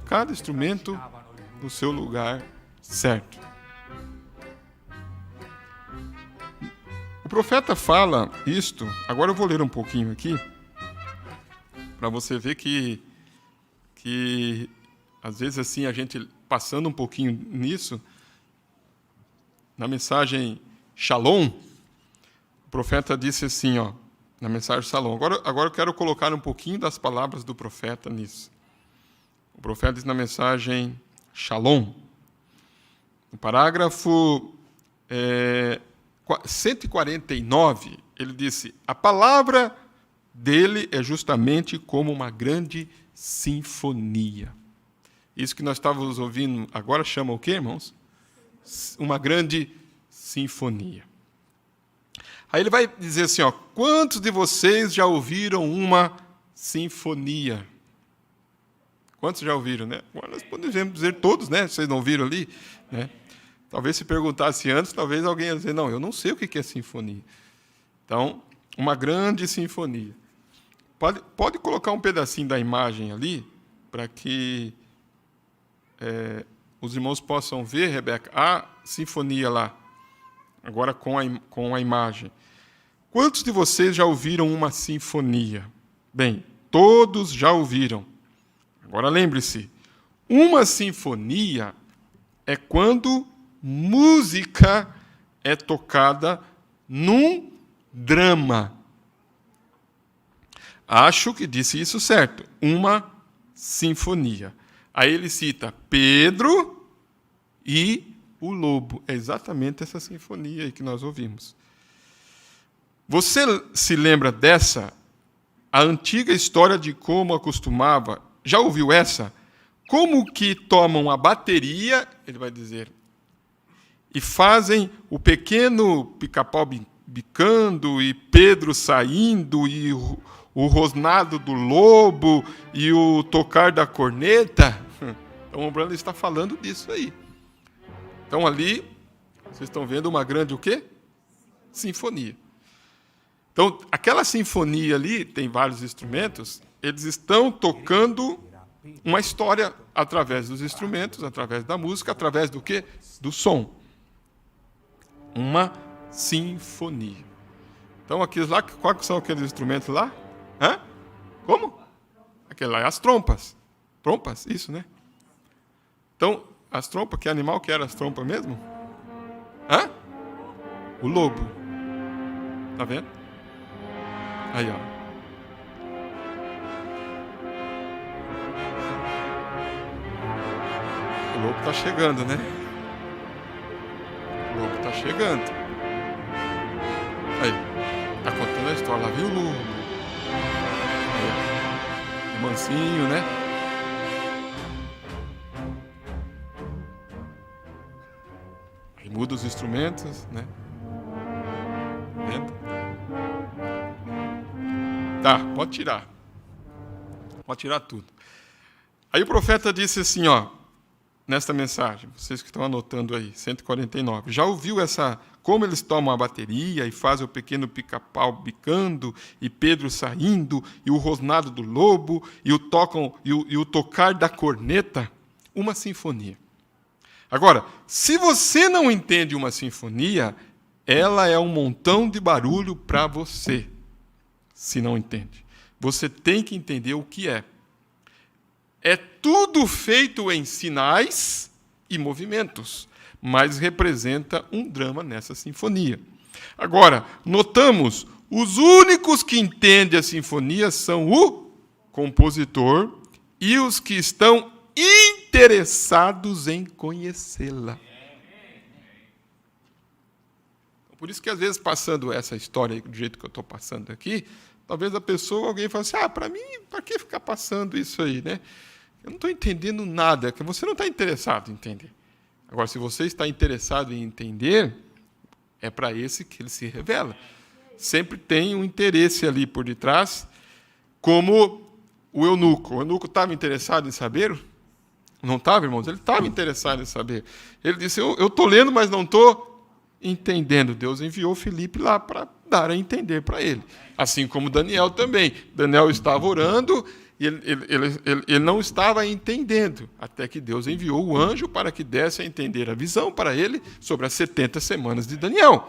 Cada instrumento no seu lugar certo. O profeta fala isto. Agora eu vou ler um pouquinho aqui, para você ver que às vezes assim a gente passando um pouquinho nisso, na mensagem Shalom, o profeta disse assim, ó, na mensagem Shalom. Agora eu quero colocar um pouquinho das palavras do profeta nisso. O profeta diz na mensagem Shalom, no parágrafo 149, Ele disse, a palavra dele é justamente como uma grande sinfonia. Isso que nós estávamos ouvindo agora chama o quê, irmãos? Uma grande sinfonia. Aí ele vai dizer assim, ó, quantos de vocês já ouviram uma sinfonia? Quantos já ouviram, né? Agora nós podemos dizer todos, né? Vocês não ouviram ali, né? Talvez se perguntasse antes, talvez alguém ia dizer, não, eu não sei o que é sinfonia. Então, uma grande sinfonia. Pode colocar um pedacinho da imagem ali, para que os irmãos possam ver, Rebeca, a sinfonia lá, agora com a imagem. Quantos de vocês já ouviram uma sinfonia? Bem, todos já ouviram. Agora lembre-se, uma sinfonia é quando música é tocada num drama. Acho que disse isso certo. Uma sinfonia. Aí ele cita Pedro e o lobo. É exatamente essa sinfonia aí que nós ouvimos. Você se lembra dessa? A antiga história de como acostumava. Já ouviu essa? Como que tomam a bateria, ele vai dizer, e fazem o pequeno pica-pau bicando, e Pedro saindo, e o rosnado do lobo, e o tocar da corneta. Então, o Brando está falando disso aí. Então, ali, vocês estão vendo uma grande o quê? Sinfonia. Então, aquela sinfonia ali, tem vários instrumentos, eles estão tocando uma história através dos instrumentos, através da música, através do quê? Do som. Uma sinfonia. Então, aqueles lá, quais são aqueles instrumentos lá? Hã? Como? Aquele lá é as trompas. Trompas? Isso, né? Então, as trompas, que animal que era as trompas mesmo? Hã? O lobo. Tá vendo? Aí, ó. O lobo está chegando, né? O lobo está chegando. Aí, está contando a história. Lá vem o lobo. Aí, mansinho, né? Aí muda os instrumentos, né? Vendo? Tá, pode tirar. Pode tirar tudo. Aí o profeta disse assim, ó, nesta mensagem, vocês que estão anotando aí, 149. Já ouviu como eles tomam a bateria e fazem o pequeno pica-pau bicando, e Pedro saindo, e o rosnado do lobo, e o tocar da corneta? Uma sinfonia. Agora, se você não entende uma sinfonia, ela é um montão de barulho para você, se não entende. Você tem que entender o que é. É tudo feito em sinais e movimentos, mas representa um drama nessa sinfonia. Agora, notamos, os únicos que entendem a sinfonia são o compositor e os que estão interessados em conhecê-la. Por isso que, às vezes, passando essa história do jeito que eu estou passando aqui, talvez alguém fale assim, para mim, para que ficar passando isso aí, né? Eu não estou entendendo nada, que você não está interessado em entender. Agora, se você está interessado em entender, é para esse que ele se revela. Sempre tem um interesse ali por detrás, como o eunuco. O eunuco estava interessado em saber? Não estava, irmãos? Ele estava interessado em saber. Ele disse, eu estou lendo, mas não estou entendendo. Deus enviou Filipe lá para dar a entender para ele. Assim como Daniel também. Daniel estava orando e ele não estava entendendo, até que Deus enviou o anjo para que desse a entender a visão para ele sobre as 70 semanas de Daniel.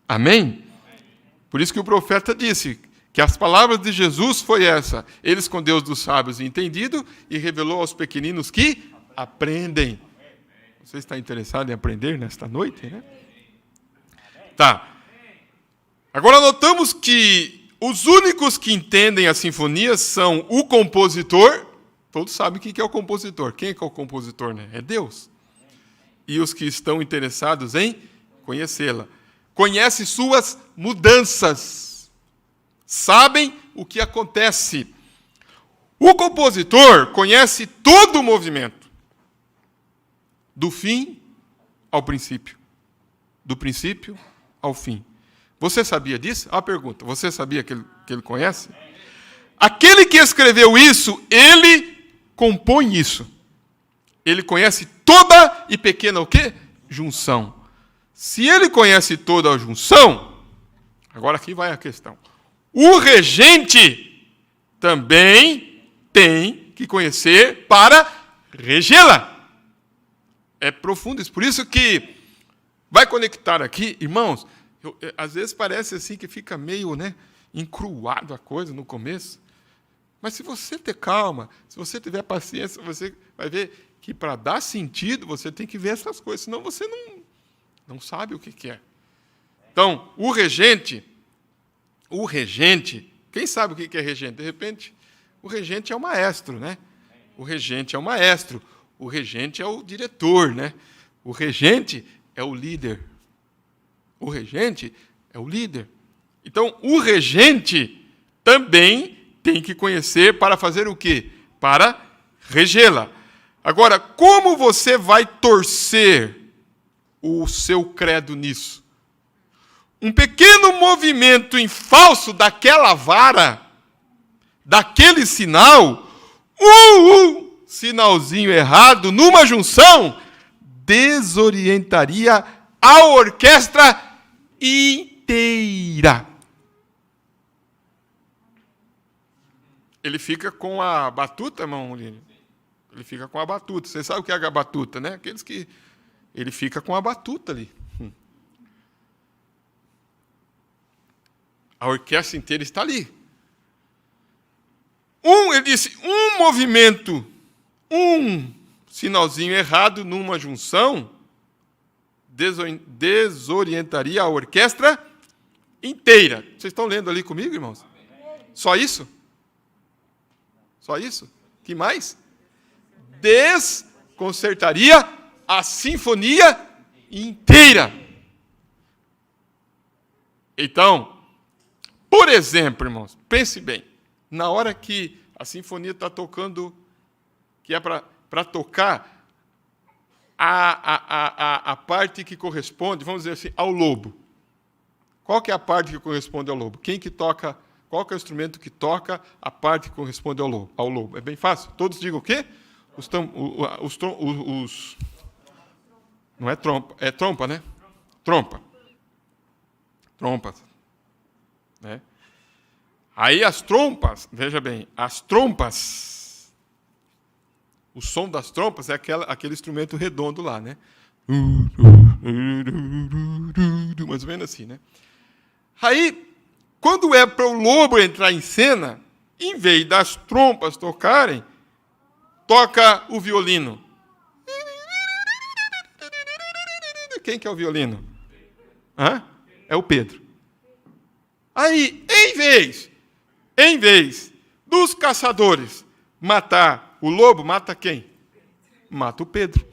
Amém? Por isso que o profeta disse que as palavras de Jesus foi essa. Ele escondeu dos sábios entendido e revelou aos pequeninos que aprendem. Você está interessado em aprender nesta noite, né? Tá. Agora notamos que os únicos que entendem a sinfonia são o compositor. Todos sabem quem é o compositor. Quem é que é o compositor, né? É Deus. E os que estão interessados em conhecê-la. conhece suas mudanças, sabem o que acontece. O compositor conhece todo o movimento, do fim ao princípio, do princípio ao fim. Você sabia disso? A pergunta, você sabia que ele conhece? Aquele que escreveu isso, ele compõe isso. Ele conhece toda e pequena o quê? Junção. Se ele conhece toda a junção, agora aqui vai a questão. O regente também tem que conhecer para regê-la. É profundo isso. Por isso que vai conectar aqui, irmãos, às vezes parece assim que fica meio, encruado a coisa no começo. Mas se você ter calma, se você tiver paciência, você vai ver que para dar sentido, você tem que ver essas coisas, senão você não sabe o que é. Então, o regente, quem sabe o que é regente? De repente, o regente é o maestro, né? O regente é o maestro, o regente é o diretor, né? O regente é o líder. O regente é o líder. Então, o regente também tem que conhecer para fazer o quê? Para regê-la. Agora, como você vai torcer o seu credo nisso? Um pequeno movimento em falso daquela vara, daquele sinal, sinalzinho errado, numa junção, desorientaria a orquestra inteira. Ele fica com a batuta, irmão Lino? Ele fica com a batuta. Você sabe o que é a batuta, né? Aqueles que... Ele fica com a batuta ali. A orquestra inteira está ali. Ele disse, um movimento, um sinalzinho errado numa junção, desorientaria a orquestra inteira. Vocês estão lendo ali comigo, irmãos? Só isso? Só isso? Que mais? Desconcertaria a sinfonia inteira. Então, por exemplo, irmãos, pense bem. Na hora que a sinfonia está tocando, que é para tocar a parte que corresponde, vamos dizer assim, ao lobo. Qual que é a parte que corresponde ao lobo? Quem que toca? Qual que é o instrumento que toca a parte que corresponde ao lobo? É bem fácil. Todos digam o quê? Não é trompa, é trompa, né? Trompa. Trompas. Né? Aí as trompas, veja bem, as trompas, o som das trompas é aquele instrumento redondo lá, né? Mais ou menos assim, né? Aí, quando é para o lobo entrar em cena, em vez das trompas tocarem, toca o violino. Quem que é o violino? É o Pedro. Aí, em vez dos caçadores matar o lobo, mata quem? Mata o Pedro.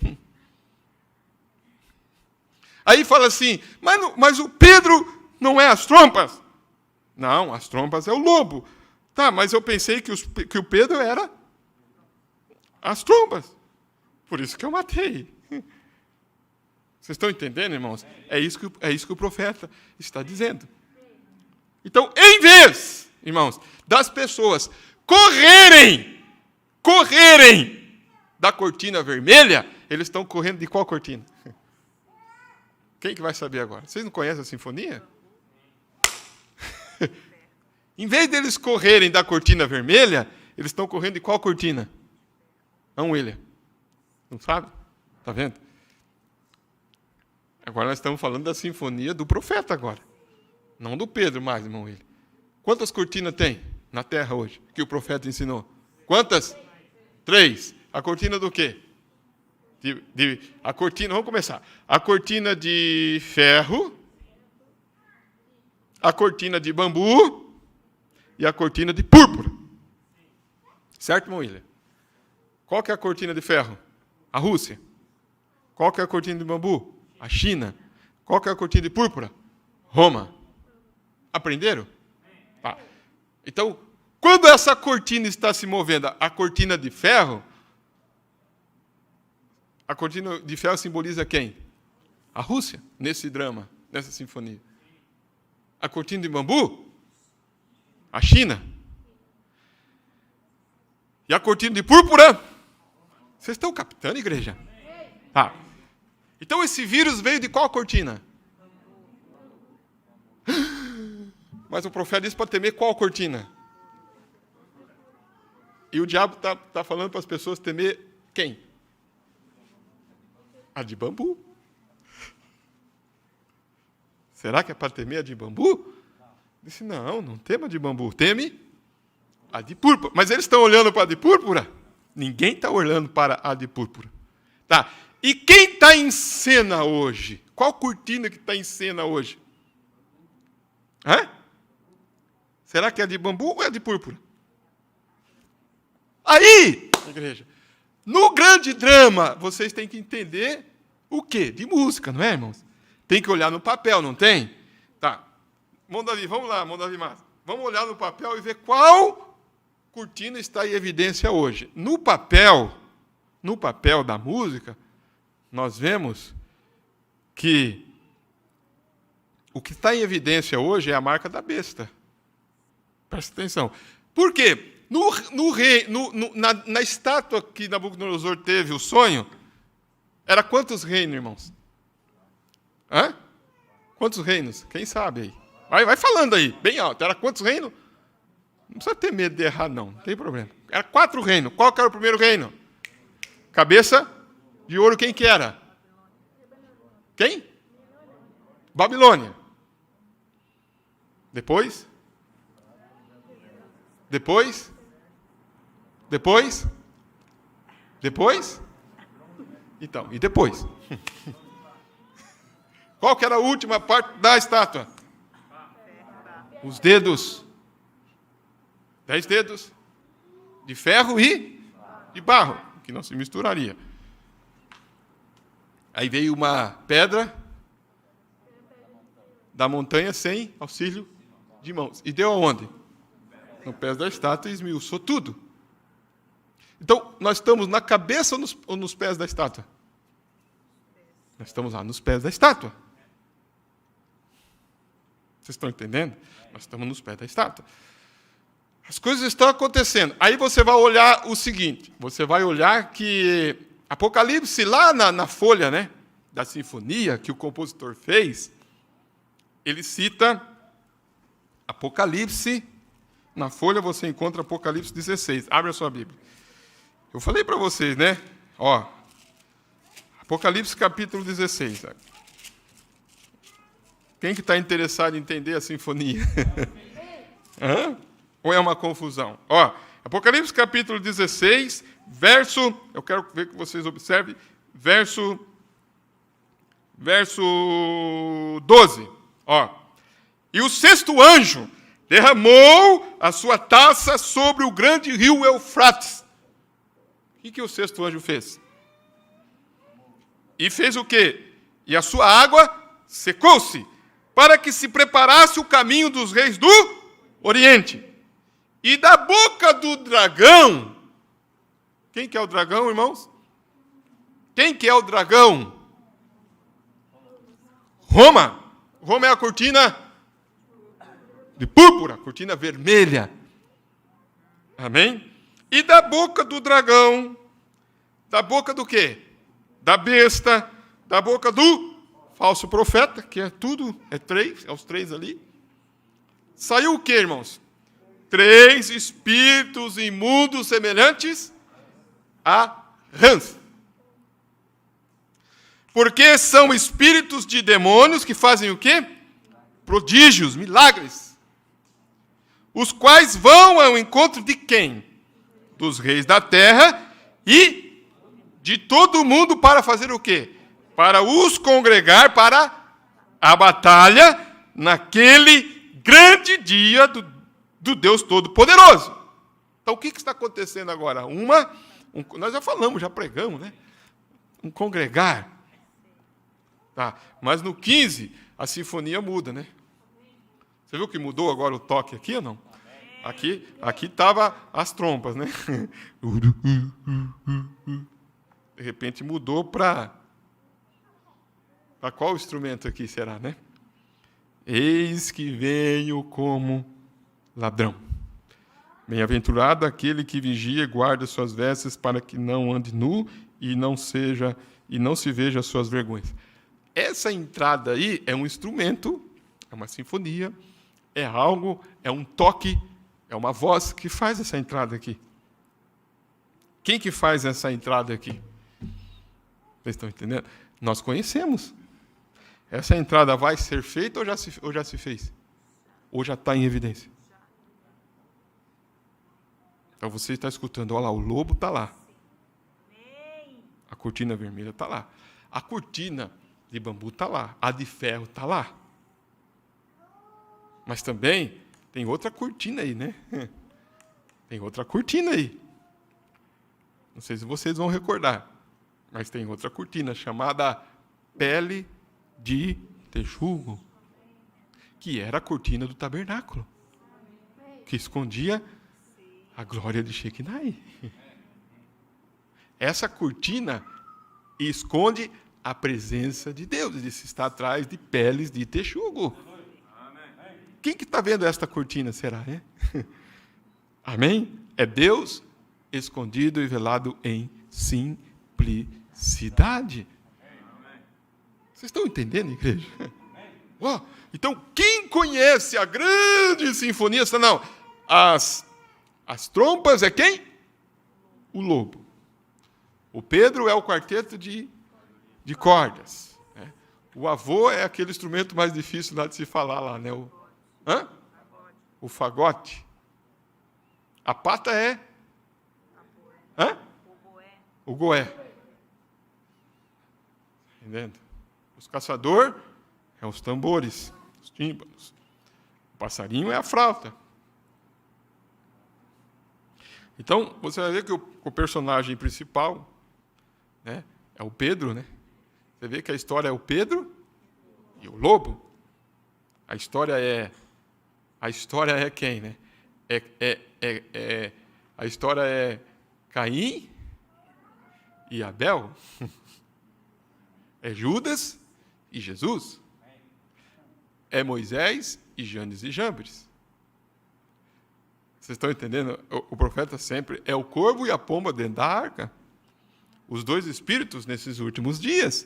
Aí fala assim, mas o Pedro não é as trompas? Não, as trompas é o lobo. Tá, mas eu pensei que o Pedro era as trompas. Por isso que eu matei. Vocês estão entendendo, irmãos? É isso que o profeta está dizendo. Então, em vez, irmãos, das pessoas correrem da cortina vermelha, eles estão correndo de qual cortina? Quem que vai saber agora? Vocês não conhecem a sinfonia? Em vez deles correrem da cortina vermelha, eles estão correndo de qual cortina? Não, William. Não sabe? Está vendo? Agora nós estamos falando da sinfonia do profeta agora. Não do Pedro mais, irmão William. Quantas cortinas tem na terra hoje que o profeta ensinou? Quantas? 3. A cortina do quê? A cortina, vamos começar. A cortina de ferro, a cortina de bambu e a cortina de púrpura. Certo, irmão William? Qual que é a cortina de ferro? A Rússia. Qual que é a cortina de bambu? A China. Qual que é a cortina de púrpura? Roma. Aprenderam? Tá. Então, quando essa cortina está se movendo, a cortina de ferro simboliza quem? A Rússia, nesse drama, nessa sinfonia. A cortina de bambu? A China. E a cortina de púrpura? Vocês estão captando, igreja? Tá. Então esse vírus veio de qual cortina? Mas o profeta disse para temer qual cortina? E o diabo está falando para as pessoas temer quem? A de bambu. Será que é para temer a de bambu? Disse, não tema a de bambu, teme a de púrpura. Mas eles estão olhando para a de púrpura? Ninguém está olhando para a de púrpura. Tá. E quem está em cena hoje? Qual cortina que está em cena hoje? Hã? Será que é a de bambu ou é a de púrpura? Aí, igreja, no grande drama, vocês têm que entender o quê? De música, não é, irmãos? Tem que olhar no papel, não tem? Tá. Mondavi, vamos lá, Mondavi Massa. Vamos olhar no papel e ver qual cortina está em evidência hoje. No papel da música, nós vemos que o que está em evidência hoje é a marca da besta. Presta atenção. Por quê? Na estátua que Nabucodonosor teve o sonho, era quantos reinos, irmãos? Hã? Quantos reinos? Quem sabe aí? Vai falando aí, bem alto. Era quantos reinos? Não precisa ter medo de errar, não tem problema. Era 4 reinos. Qual que era o primeiro reino? Cabeça de ouro, quem que era? Quem? Babilônia. Depois? Então, e depois? Qual que era a última parte da estátua? Os dedos. 10 dedos. De ferro e de barro, que não se misturaria. Aí veio uma pedra da montanha sem auxílio de mãos. E deu aonde? No pé da estátua e esmiuçou tudo. Então, nós estamos na cabeça ou nos pés da estátua? Nós estamos lá nos pés da estátua. Vocês estão entendendo? Nós estamos nos pés da estátua. As coisas estão acontecendo. Aí você vai olhar o seguinte. Você vai olhar que Apocalipse, lá na folha, né, da sinfonia que o compositor fez, ele cita Apocalipse. Na folha você encontra Apocalipse 16. Abre a sua Bíblia. Eu falei para vocês, né? Ó, Apocalipse capítulo 16. Quem que está interessado em entender a sinfonia? Hã? Ou é uma confusão? Ó, Apocalipse capítulo 16, verso... Eu quero ver que vocês observem. Verso 12. Ó. E o 6º anjo derramou a sua taça sobre o grande rio Eufrates. O que o 6º anjo fez? E fez o quê? E a sua água secou-se, para que se preparasse o caminho dos reis do Oriente. E da boca do dragão... Quem que é o dragão, irmãos? Quem que é o dragão? Roma. Roma é a cortina de púrpura, cortina vermelha. Amém? E da boca do dragão, da boca do quê? Da besta, da boca do falso profeta, que é tudo, é 3, é os 3 ali. Saiu o quê, irmãos? 3 espíritos imundos semelhantes a rãs. Porque são espíritos de demônios que fazem o quê? Prodígios, milagres. Os quais vão ao encontro de quem? Dos reis da terra e de todo mundo para fazer o quê? Para os congregar para a batalha naquele grande dia do Deus Todo-Poderoso. Então, o que está acontecendo agora? Nós já falamos, já pregamos, né? Um congregar. Tá. Mas no 15, a sinfonia muda, né? Você viu que mudou agora o toque aqui ou não? Aqui estava as trompas, né? De repente mudou para qual instrumento aqui será, né? Eis que venho como ladrão. Bem-aventurado aquele que vigia e guarda suas vestes para que não ande nu e não se veja as suas vergonhas. Essa entrada aí é um instrumento, é uma sinfonia, é algo, é um toque, é uma voz que faz essa entrada aqui. Quem que faz essa entrada aqui? Vocês estão entendendo? Nós conhecemos. Essa entrada vai ser feita ou já se fez? Ou já está em evidência? Então você está escutando, olha lá, o lobo está lá. A cortina vermelha está lá. A cortina de bambu está lá. A de ferro está lá. Mas também tem outra cortina aí, né? Tem outra cortina aí. Não sei se vocês vão recordar, mas tem outra cortina chamada pele de texugo, que era a cortina do tabernáculo, que escondia a glória de Shekinah. Essa cortina esconde a presença de Deus, ele está atrás de peles de texugo. Quem que está vendo esta cortina, será, né? Amém? É Deus escondido e velado em simplicidade. Vocês estão entendendo, igreja? Uau, então, quem conhece a grande sinfonia? Não, as trompas é quem? O lobo. O Pedro é o quarteto de cordas. Né? O avô é aquele instrumento mais difícil lá de se falar lá, né? O fagote. A pata é? O goé. Entendendo? Os caçadores é os tambores, os tímpanos. O passarinho é a flauta. Então, você vai ver que o personagem principal, né, é o Pedro, né? Você vê que a história é o Pedro e o lobo. A história é quem, né? A história é Caim e Abel. É Judas e Jesus. É Moisés e Janes e Jambres. Vocês estão entendendo? O profeta sempre é o corvo e a pomba dentro da arca. Os dois espíritos nesses últimos dias.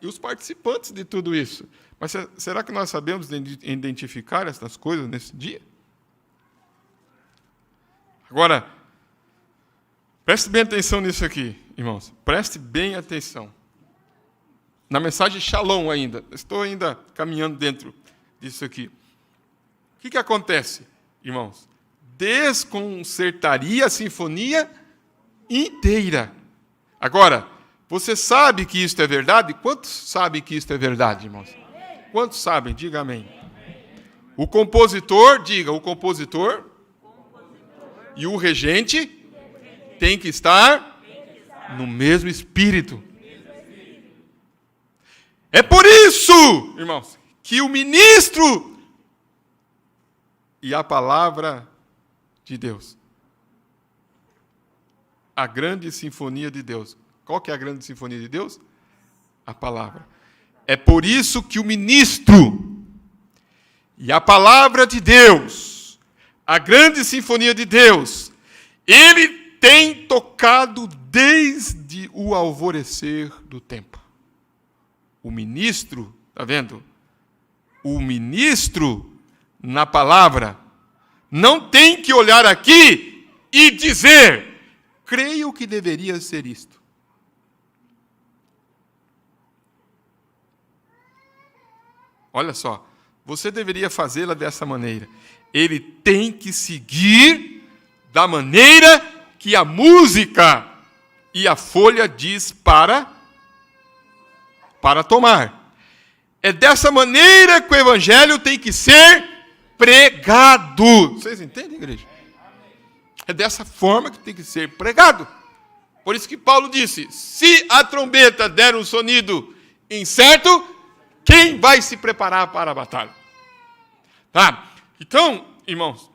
E os participantes de tudo isso. Mas será que nós sabemos identificar essas coisas nesse dia? Agora, preste bem atenção nisso aqui, irmãos. Preste bem atenção. Na mensagem Shalom ainda. Estou ainda caminhando dentro disso aqui. O que acontece, irmãos? Desconcertaria a sinfonia inteira. Agora, você sabe que isto é verdade? Quantos sabem que isto é verdade, irmãos? Quantos sabem? Diga amém. O compositor, diga, o compositor e o regente tem que estar no mesmo espírito. É por isso, irmãos, que o ministro e a palavra de Deus, a grande sinfonia de Deus. Qual que é a grande sinfonia de Deus? A palavra. É por isso que o ministro e a palavra de Deus, a grande sinfonia de Deus, ele tem tocado desde o alvorecer do tempo. O ministro, está vendo? O ministro na palavra não tem que olhar aqui e dizer, creio que deveria ser isto. Olha só, você deveria fazê-la dessa maneira. Ele tem que seguir da maneira que a música e a folha diz para tomar. É dessa maneira que o evangelho tem que ser pregado. Vocês entendem, igreja? É dessa forma que tem que ser pregado. Por isso que Paulo disse, se a trombeta der um sonido incerto, quem vai se preparar para a batalha? Tá? Então, irmãos,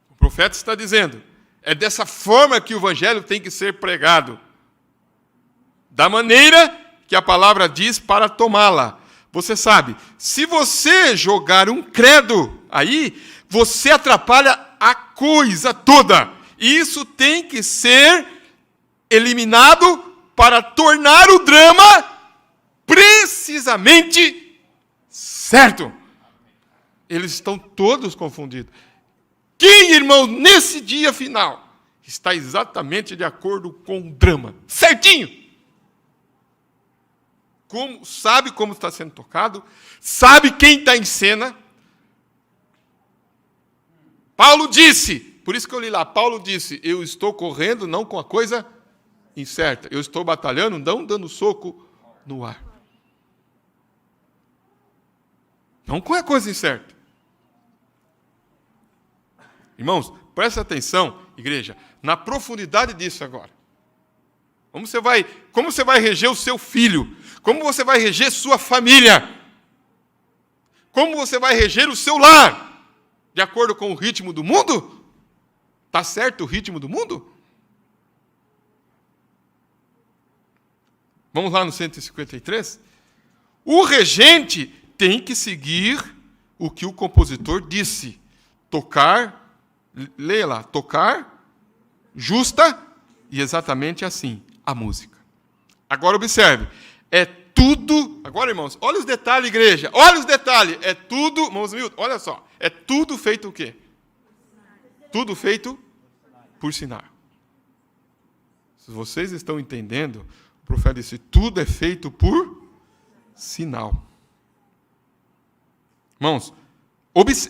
o profeta está dizendo, é dessa forma que o evangelho tem que ser pregado. Da maneira que a palavra diz para tomá-la. Você sabe, se você jogar um credo aí, você atrapalha a coisa toda. E isso tem que ser eliminado para tornar o drama precisamente certo. Eles estão todos confundidos. Quem, irmão, nesse dia final, está exatamente de acordo com o drama? Certinho! Sabe como está sendo tocado, sabe quem está em cena. Paulo disse, por isso que eu li lá, Paulo disse, eu estou correndo não com a coisa incerta, eu estou batalhando, não dando soco no ar. Não com a coisa incerta. Irmãos, presta atenção, igreja, na profundidade disso agora. Como você vai reger o seu filho? Como você vai reger sua família? Como você vai reger o seu lar? De acordo com o ritmo do mundo? Está certo o ritmo do mundo? Vamos lá no 153? O regente tem que seguir o que o compositor disse. Tocar, leia lá, tocar, justa e exatamente assim. A música. Agora observe, é tudo, agora irmãos, olha os detalhes, igreja, olha os detalhes, é tudo, irmãos Milton, olha só, é tudo feito o quê? Tudo feito por sinal. Se vocês estão entendendo, o profeta disse, tudo é feito por sinal. Irmãos,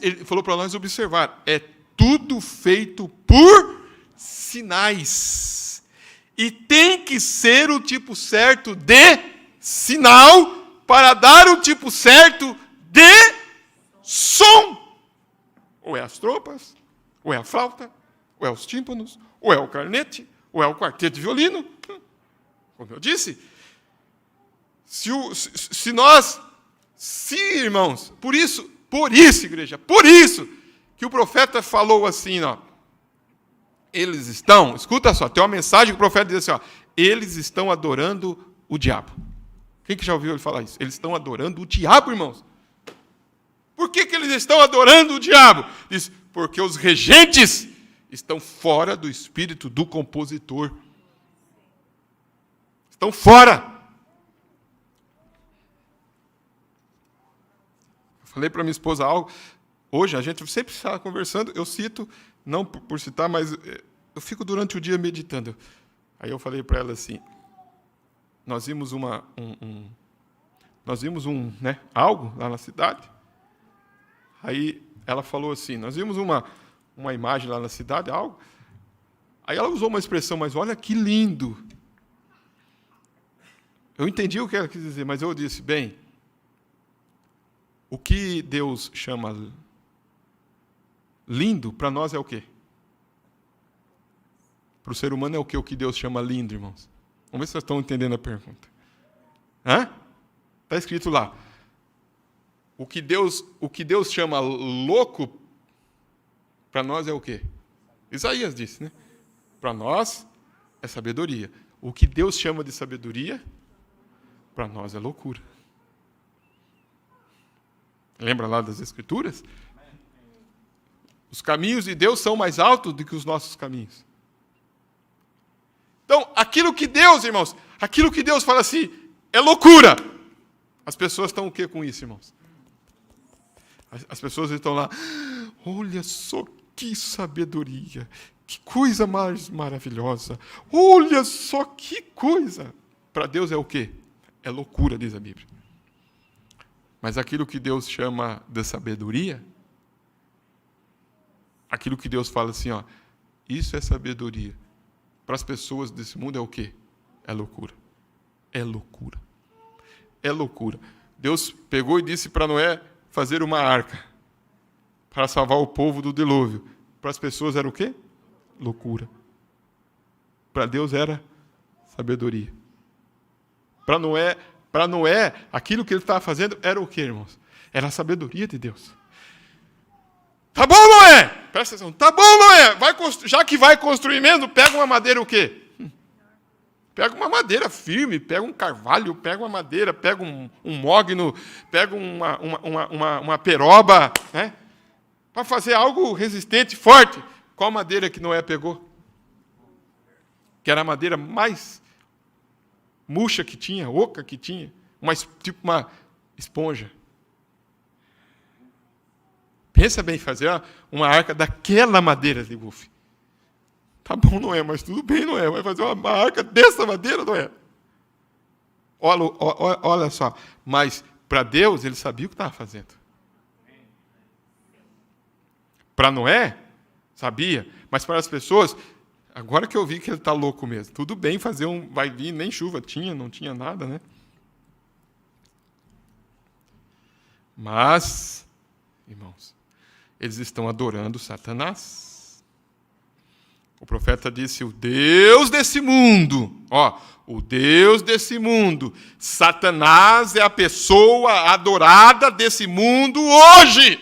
ele falou para nós observar, é tudo feito por sinais. E tem que ser o tipo certo de sinal para dar o tipo certo de som. Ou é as trompas, ou é a flauta, ou é os tímpanos, ou é o clarnete, ou é o quarteto de violino. Como eu disse, irmãos, por isso, igreja, por isso que o profeta falou assim, ó. Eles estão, escuta só, tem uma mensagem que o profeta diz assim, ó, eles estão adorando o diabo. Quem que já ouviu ele falar isso? Eles estão adorando o diabo, irmãos. Por que eles estão adorando o diabo? Diz, porque os regentes estão fora do espírito do compositor. Estão fora. Eu falei para minha esposa algo, hoje a gente sempre está conversando, eu cito, não por citar, mas eu fico durante o dia meditando. Aí eu falei para ela assim, nós vimos algo lá na cidade. Aí ela falou assim, nós vimos uma imagem lá na cidade, algo. Aí ela usou uma expressão, mas olha que lindo. Eu entendi o que ela quis dizer, mas eu disse, bem, o que Deus chama lindo, para nós é o quê? Para o ser humano é o quê? O que Deus chama lindo, irmãos? Vamos ver se vocês estão entendendo a pergunta. Está escrito lá. O que Deus chama louco, para nós é o quê? Isaías disse, né? Para nós é sabedoria. O que Deus chama de sabedoria, para nós é loucura. Lembra lá das Escrituras? Os caminhos de Deus são mais altos do que os nossos caminhos. Então, aquilo que Deus fala assim, é loucura. As pessoas estão o quê com isso, irmãos? As pessoas estão lá, olha só que sabedoria, que coisa mais maravilhosa, olha só que coisa. Para Deus é o quê? É loucura, diz a Bíblia. Mas aquilo que Deus chama de sabedoria, aquilo que Deus fala assim, ó, isso é sabedoria. Para as pessoas desse mundo é o quê? É loucura. É loucura. É loucura. Deus pegou e disse para Noé fazer uma arca para salvar o povo do dilúvio. Para as pessoas era o quê? Loucura. Para Deus era sabedoria. Para Noé, aquilo que ele estava fazendo era o quê, irmãos? Era a sabedoria de Deus. Tá bom, Noé? Presta atenção. Tá bom, Noé. Já que vai construir mesmo, pega uma madeira o quê? Pega uma madeira firme, pega um carvalho, pega uma madeira, pega um mogno, pega uma peroba, né? Para fazer algo resistente, forte. Qual madeira que Noé pegou? Que era a madeira mais murcha que tinha, oca que tinha, tipo uma esponja. Pensa bem, fazer uma arca daquela madeira de bufe. Tá bom, Noé, mas tudo bem, Noé. Vai fazer uma arca dessa madeira, Noé. Olha só. Mas, para Deus, ele sabia o que estava fazendo. Para Noé, sabia. Mas para as pessoas, agora que eu vi que ele está louco mesmo. Tudo bem fazer vai vir, nem chuva tinha, não tinha nada, né? Mas, irmãos, eles estão adorando Satanás. O profeta disse, o Deus desse mundo, o Deus desse mundo, Satanás é a pessoa adorada desse mundo hoje.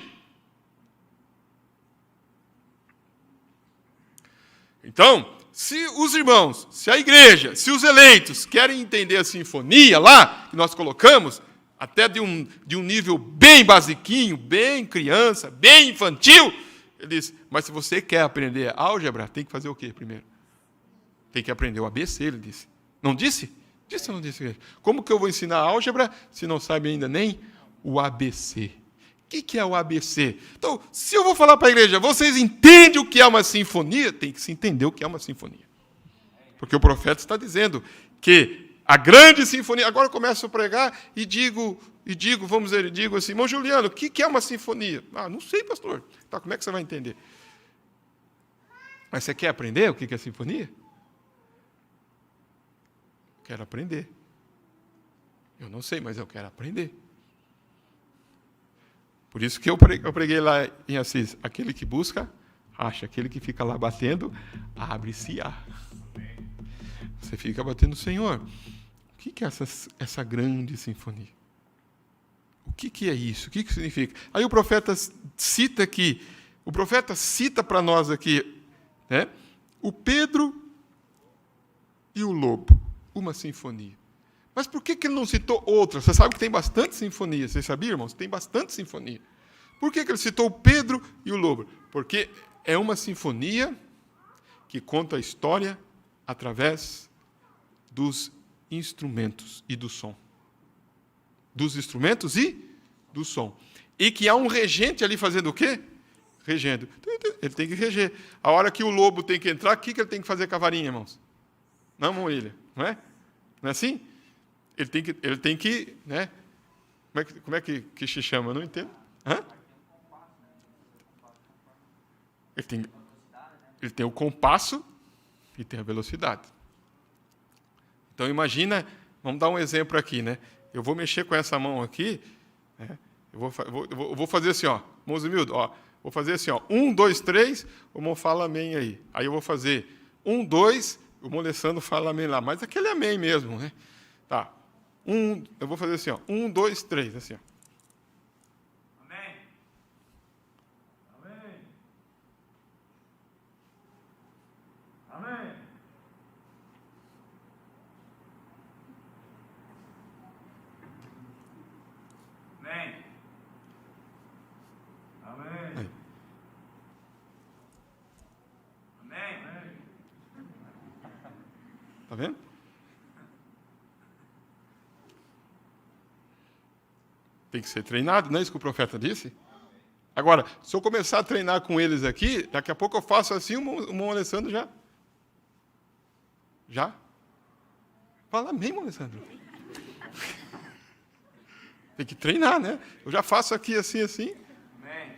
Então, se os irmãos, se a igreja, se os eleitos querem entender a sinfonia lá, que nós colocamos, até de um nível bem basiquinho, bem criança, bem infantil, ele diz, mas se você quer aprender álgebra, tem que fazer o quê primeiro? Tem que aprender o ABC, ele disse. Não disse? Disse ou não disse? Como que eu vou ensinar álgebra se não sabe ainda nem o ABC? O que é o ABC? Então, se eu vou falar para a igreja, vocês entendem o que é uma sinfonia? Tem que se entender o que é uma sinfonia. Porque o profeta está dizendo que a grande sinfonia... Agora eu começo a pregar e digo assim, irmão Juliano, o que é uma sinfonia? Não sei, pastor. Tá, como é que você vai entender? Mas você quer aprender o que é sinfonia? Quero aprender. Eu não sei, mas eu quero aprender. Por isso que eu preguei lá em Assis, aquele que busca, acha, aquele que fica lá batendo, abre-se-á. Você fica batendo, Senhor, o que é essa grande sinfonia? O que é isso? O que significa? Aí o profeta cita aqui, para nós aqui, né, o Pedro e o lobo, uma sinfonia. Mas por que ele não citou outra? Você sabe que tem bastante sinfonia. Você sabia, irmãos? Tem bastante sinfonia. Por que ele citou o Pedro e o lobo? Porque é uma sinfonia que conta a história através dos instrumentos e do som. Dos instrumentos e do som. E que há um regente ali fazendo o quê? Regendo. Ele tem que reger. A hora que o lobo tem que entrar, o que ele tem que fazer com a varinha, irmãos? Não, Moília, não é? Não é assim? Ele tem que, né? Como é que se chama? Eu não entendo. Hã? Ele tem o compasso e tem a velocidade. Então imagina, vamos dar um exemplo aqui, né? Eu vou mexer com essa mão aqui, né? Eu vou fazer assim, ó, Mozimildo, vou fazer assim, ó, 1, 2, 3, o irmão fala amém aí. Aí eu vou fazer 1, 2, o irmão Alessandro fala amém lá, mas aquele amém mesmo, né? Tá. Eu vou fazer assim, ó, 1, 2, 3, assim, ó. Amém. Amém. Amém. Amém. Amém. Amém. Tá vendo? Tem que ser treinado, não é isso que o profeta disse? Agora, se eu começar a treinar com eles aqui, daqui a pouco eu faço assim, o irmão Alessandro já. Já? Fala amém, irmão Alessandro. Tem que treinar, né? Eu já faço aqui assim. Amém.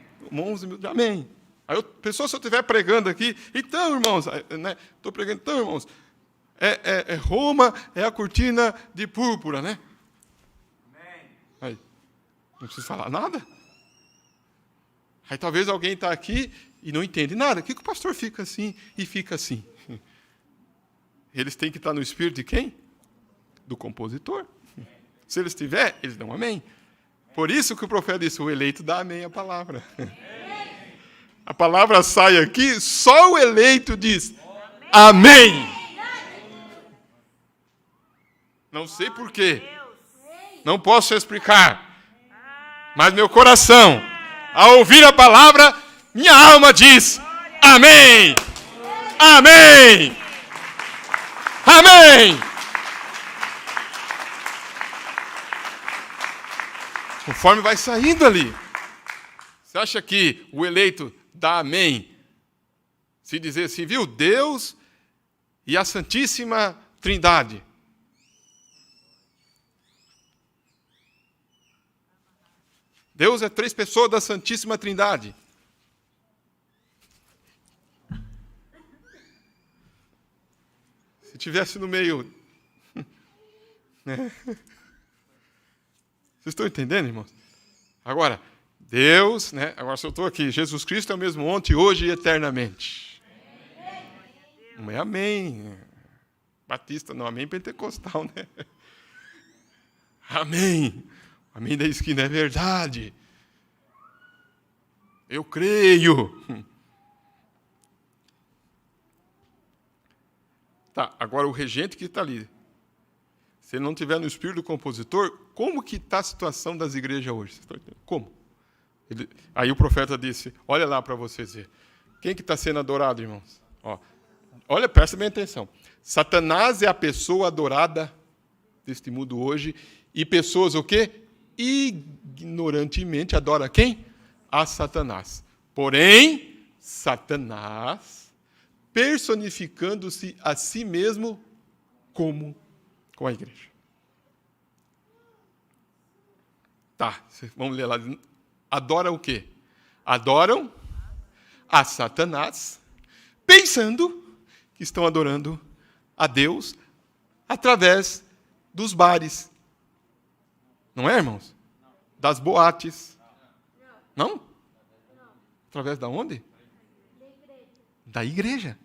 Amém. Aí, pessoal, se eu estiver pregando aqui, então, irmãos, né? Estou pregando, então, irmãos, Roma é a cortina de púrpura, né? Amém. Aí, não preciso falar nada. Aí talvez alguém está aqui e não entende nada. Por que o pastor fica assim e fica assim? Eles têm que estar no espírito de quem? Do compositor. Se eles estiverem, eles dão amém. Por isso que o profeta disse, o eleito dá amém à palavra. A palavra sai aqui, só o eleito diz amém. Não sei por quê. Não posso explicar. Mas meu coração, ao ouvir a palavra, minha alma diz amém. Amém. Amém. Conforme vai saindo ali. Você acha que o eleito dá amém? Se dizer assim, viu? Deus e a Santíssima Trindade. Deus é 3 pessoas da Santíssima Trindade. Se tivesse no meio... Né? Vocês estão entendendo, irmãos? Agora, Deus, né? Agora se eu estou aqui, Jesus Cristo é o mesmo ontem, hoje e eternamente. Não é amém. Batista não, amém pentecostal, né? Amém. Amém da esquina é verdade. Eu creio. Tá, agora o regente que está ali. Se ele não estiver no espírito do compositor, como que está a situação das igrejas hoje? Como? Aí o profeta disse, olha lá para vocês verem. Quem que está sendo adorado, irmãos? Ó, olha, presta bem atenção. Satanás é a pessoa adorada deste mundo hoje. E pessoas o quê? Ignorantemente adora quem? A Satanás. Porém, Satanás, personificando-se a si mesmo como com a igreja. Tá, vamos ler lá. Adora o quê? Adoram a Satanás, pensando que estão adorando a Deus através dos bares. Não é, irmãos? Das boates. Não? Através da onde? Da igreja.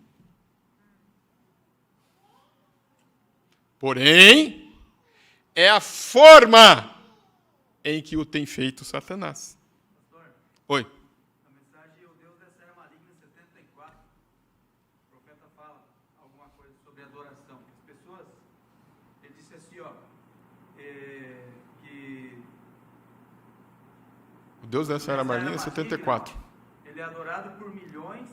Porém, é a forma em que o tem feito Satanás. Pastor, Oi. a mensagem O Deus dessa era maligna 74, o profeta fala alguma coisa sobre adoração. As pessoas, ele disse assim, ó, que O Deus dessa era maligna 74. ele é adorado por milhões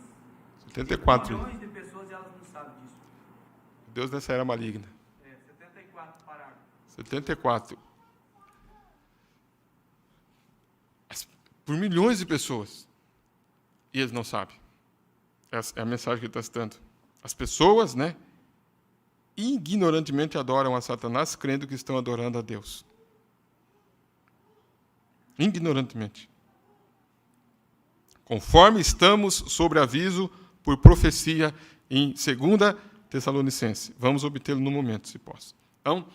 74. milhões de pessoas e elas não sabem disso. O Deus dessa era maligna. 74 parágrafos. 74. Por milhões de pessoas. E eles não sabem. Essa é a mensagem que ele está citando. As pessoas, né, ignorantemente adoram a Satanás, crendo que estão adorando a Deus. Ignorantemente. Conforme estamos sobre aviso por profecia em 2 Tessalonicenses. Vamos obtê-lo no momento, se posso. Então,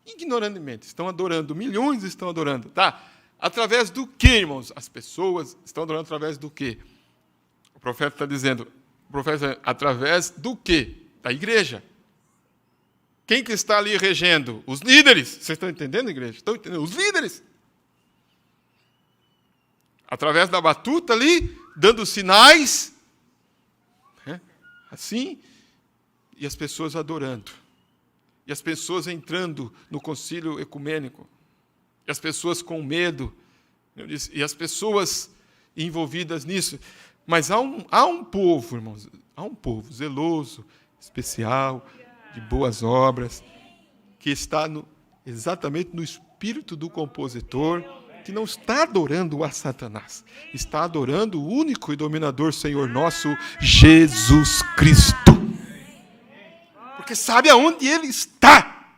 ignorantemente, estão adorando, milhões estão adorando. Tá? Através do quê, irmãos? As pessoas estão adorando através do quê? O profeta está dizendo, através do quê? Da igreja. Quem que está ali regendo? Os líderes. Vocês estão entendendo, igreja? Estão entendendo? Os líderes. Através da batuta ali, dando sinais, né? Assim, e as pessoas adorando. E as pessoas entrando no concílio ecumênico. E as pessoas com medo. E as pessoas envolvidas nisso. Mas há um povo, irmãos, há um povo zeloso, especial, de boas obras, que está exatamente no espírito do compositor, que não está adorando a Satanás, está adorando o único e dominador Senhor nosso, Jesus Cristo. Porque sabe aonde ele está.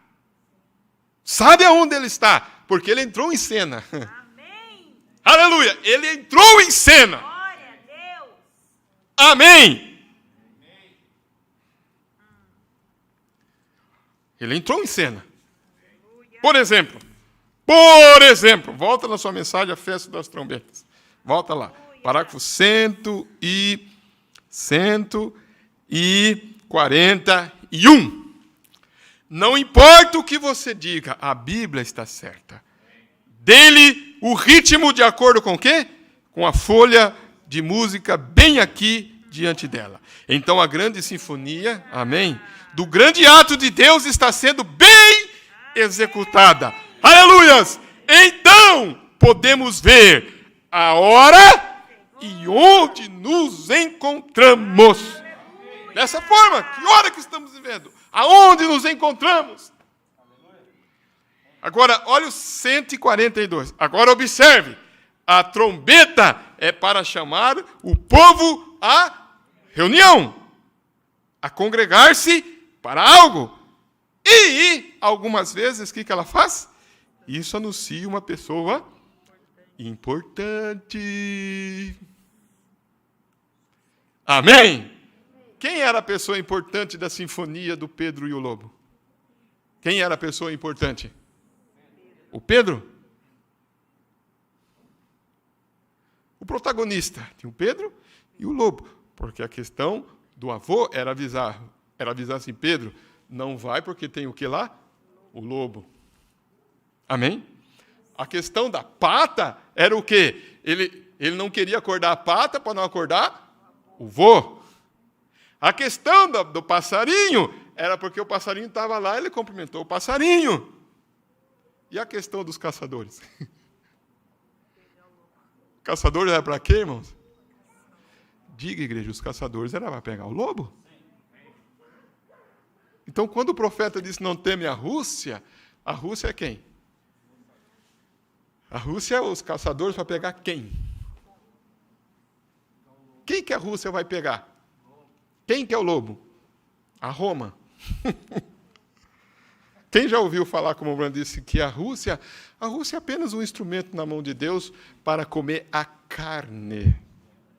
Sabe aonde ele está. Porque ele entrou em cena. Amém. Aleluia! Ele entrou em cena. Glória a Deus. Amém! Ele entrou em cena. Por exemplo, volta na sua mensagem a festa das trombetas. Volta lá. Parágrafo 141. Não importa o que você diga, a Bíblia está certa. Dê-lhe o ritmo de acordo com o quê? Com a folha de música bem aqui diante dela. Então a grande sinfonia, amém, do grande ato de Deus está sendo bem executada. Aleluias! Então podemos ver a hora e onde nos encontramos. Dessa forma, que hora que estamos vivendo? Aonde nos encontramos? Agora, olha o 142. Agora observe. A trombeta é para chamar o povo à reunião, a congregar-se para algo. E, algumas vezes, o que ela faz? Isso anuncia uma pessoa importante. Amém? Quem era a pessoa importante da sinfonia do Pedro e o Lobo? Quem era a pessoa importante? O Pedro? O protagonista tinha o Pedro e o Lobo. Porque a questão do avô era avisar assim, Pedro, não vai porque tem o que lá? O lobo. Amém? A questão da pata era o quê? Ele não queria acordar a pata para não acordar o vô. A questão do passarinho era porque o passarinho estava lá, ele cumprimentou o passarinho. E a questão dos caçadores? Caçadores era para quê, irmãos? Diga, igreja, os caçadores era para pegar o lobo. Então, quando o profeta disse não teme a Rússia é quem? A Rússia é os caçadores para pegar quem? Quem que a Rússia vai pegar? Quem que é o lobo? A Roma. Quem já ouviu falar, como o Bruno disse, que a Rússia é apenas um instrumento na mão de Deus para comer a carne?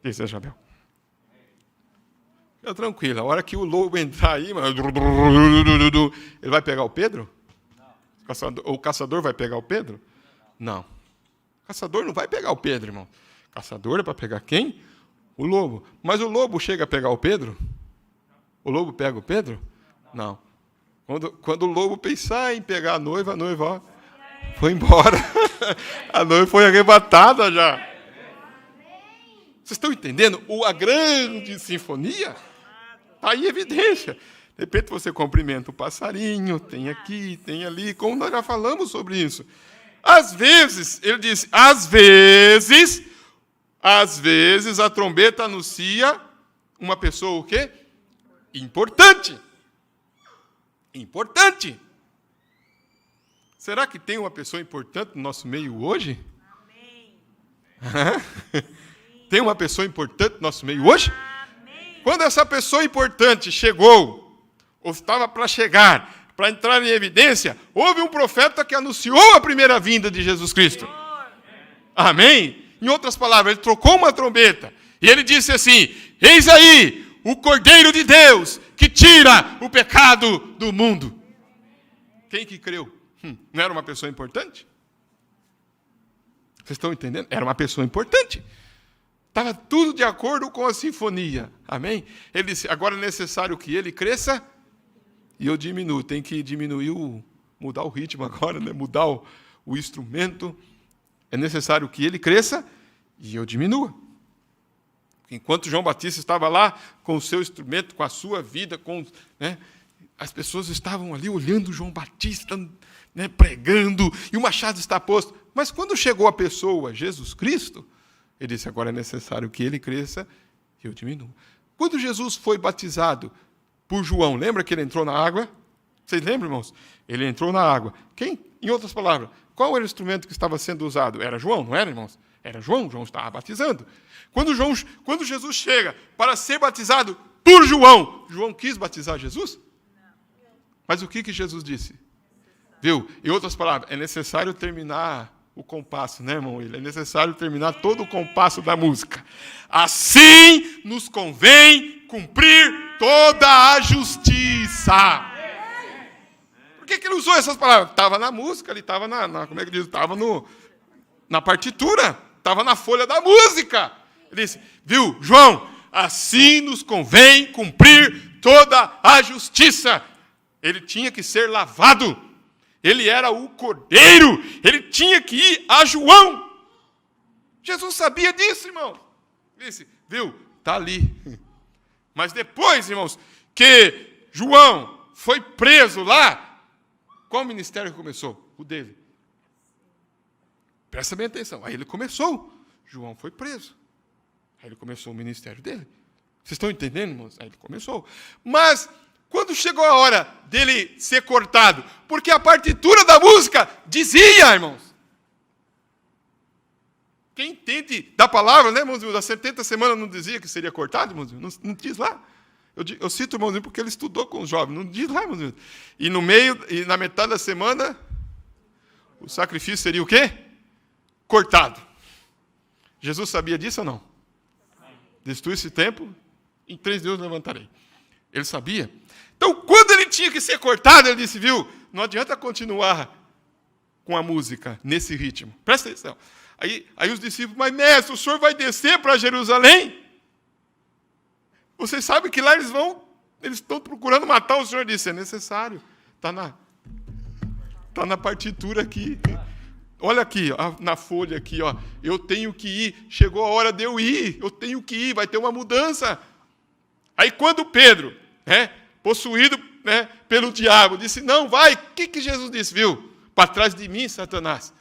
Diz Isabel. Fica tranquilo, a hora que o lobo entrar aí, ele vai pegar o Pedro? O caçador vai pegar o Pedro? Não. O caçador não vai pegar o Pedro, irmão. O caçador é para pegar quem? O lobo. Mas o lobo chega a pegar o Pedro? O lobo pega o Pedro? Não. Quando o lobo pensar em pegar a noiva, ó, foi embora. A noiva foi arrebatada já. Vocês estão entendendo? A grande sinfonia está aí em evidência. De repente você cumprimenta o passarinho, tem aqui, tem ali, como nós já falamos sobre isso. Às vezes, ele disse, às vezes a trombeta anuncia uma pessoa o quê? Importante. Importante. Será que tem uma pessoa importante no nosso meio hoje? Amém. Tem uma pessoa importante no nosso meio hoje? Amém. Quando essa pessoa importante chegou, ou estava para chegar, para entrar em evidência, houve um profeta que anunciou a primeira vinda de Jesus Cristo. Amém? Em outras palavras, ele trocou uma trombeta, e ele disse assim, eis aí o Cordeiro de Deus, que tira o pecado do mundo. Quem que creu? Não era uma pessoa importante? Vocês estão entendendo? Era uma pessoa importante. Estava tudo de acordo com a sinfonia. Amém? Ele disse, agora é necessário que ele cresça e eu diminuo. Tem que diminuir, mudar o ritmo agora, né? Mudar o instrumento. É necessário que ele cresça e eu diminua. Enquanto João Batista estava lá com o seu instrumento, com a sua vida, né, as pessoas estavam ali olhando João Batista, né, pregando, e o machado está posto. Mas quando chegou a pessoa, Jesus Cristo, ele disse, agora é necessário que ele cresça e eu diminua. Quando Jesus foi batizado por João, lembra que ele entrou na água? Vocês lembram, irmãos? Ele entrou na água. Quem? Em outras palavras, qual era o instrumento que estava sendo usado? Era João, não era, irmãos? Era João estava batizando. Quando Jesus chega para ser batizado por João, João quis batizar Jesus? Mas o que Jesus disse? Viu? Em outras palavras, é necessário terminar o compasso, né, irmão? É necessário terminar todo o compasso da música. Assim nos convém cumprir toda a justiça. Por que ele usou essas palavras? Estava na música, ele estava como é que diz? Estava na partitura, estava na folha da música. Ele disse, viu, João, assim nos convém cumprir toda a justiça. Ele tinha que ser lavado. Ele era o Cordeiro. Ele tinha que ir a João. Jesus sabia disso, irmão. Disse, viu? Está ali. Mas depois, irmãos, que João foi preso lá, qual ministério começou? O dele. Presta bem atenção. Aí ele começou. João foi preso. Aí ele começou o ministério dele. Vocês estão entendendo, irmãos? Aí ele começou. Mas, quando chegou a hora dele ser cortado, porque a partitura da música dizia, irmãos. Quem entende da palavra, né, irmãos? Das 70 semanas não dizia que seria cortado, irmãos? Não diz lá. Eu cito o irmãozinho porque ele estudou com os jovens. Não diz lá, irmãos. E no meio, e na metade da semana, o sacrifício seria o quê? Cortado. Jesus sabia disso ou não? Destrui esse templo, em 3 dias eu levantarei. Ele sabia. Então, quando ele tinha que ser cortado, ele disse, viu, não adianta continuar com a música nesse ritmo. Presta atenção. Aí os discípulos, mas mestre, o senhor vai descer para Jerusalém? Vocês sabem que lá eles estão procurando matar o senhor. Ele disse, é necessário. Está na partitura aqui. Olha aqui, ó, na folha aqui, ó. Eu tenho que ir. Chegou a hora de eu ir. Eu tenho que ir. Vai ter uma mudança. Aí quando Pedro, possuído, pelo diabo, disse, não, vai. O que Jesus disse? Viu? Para trás de mim, Satanás.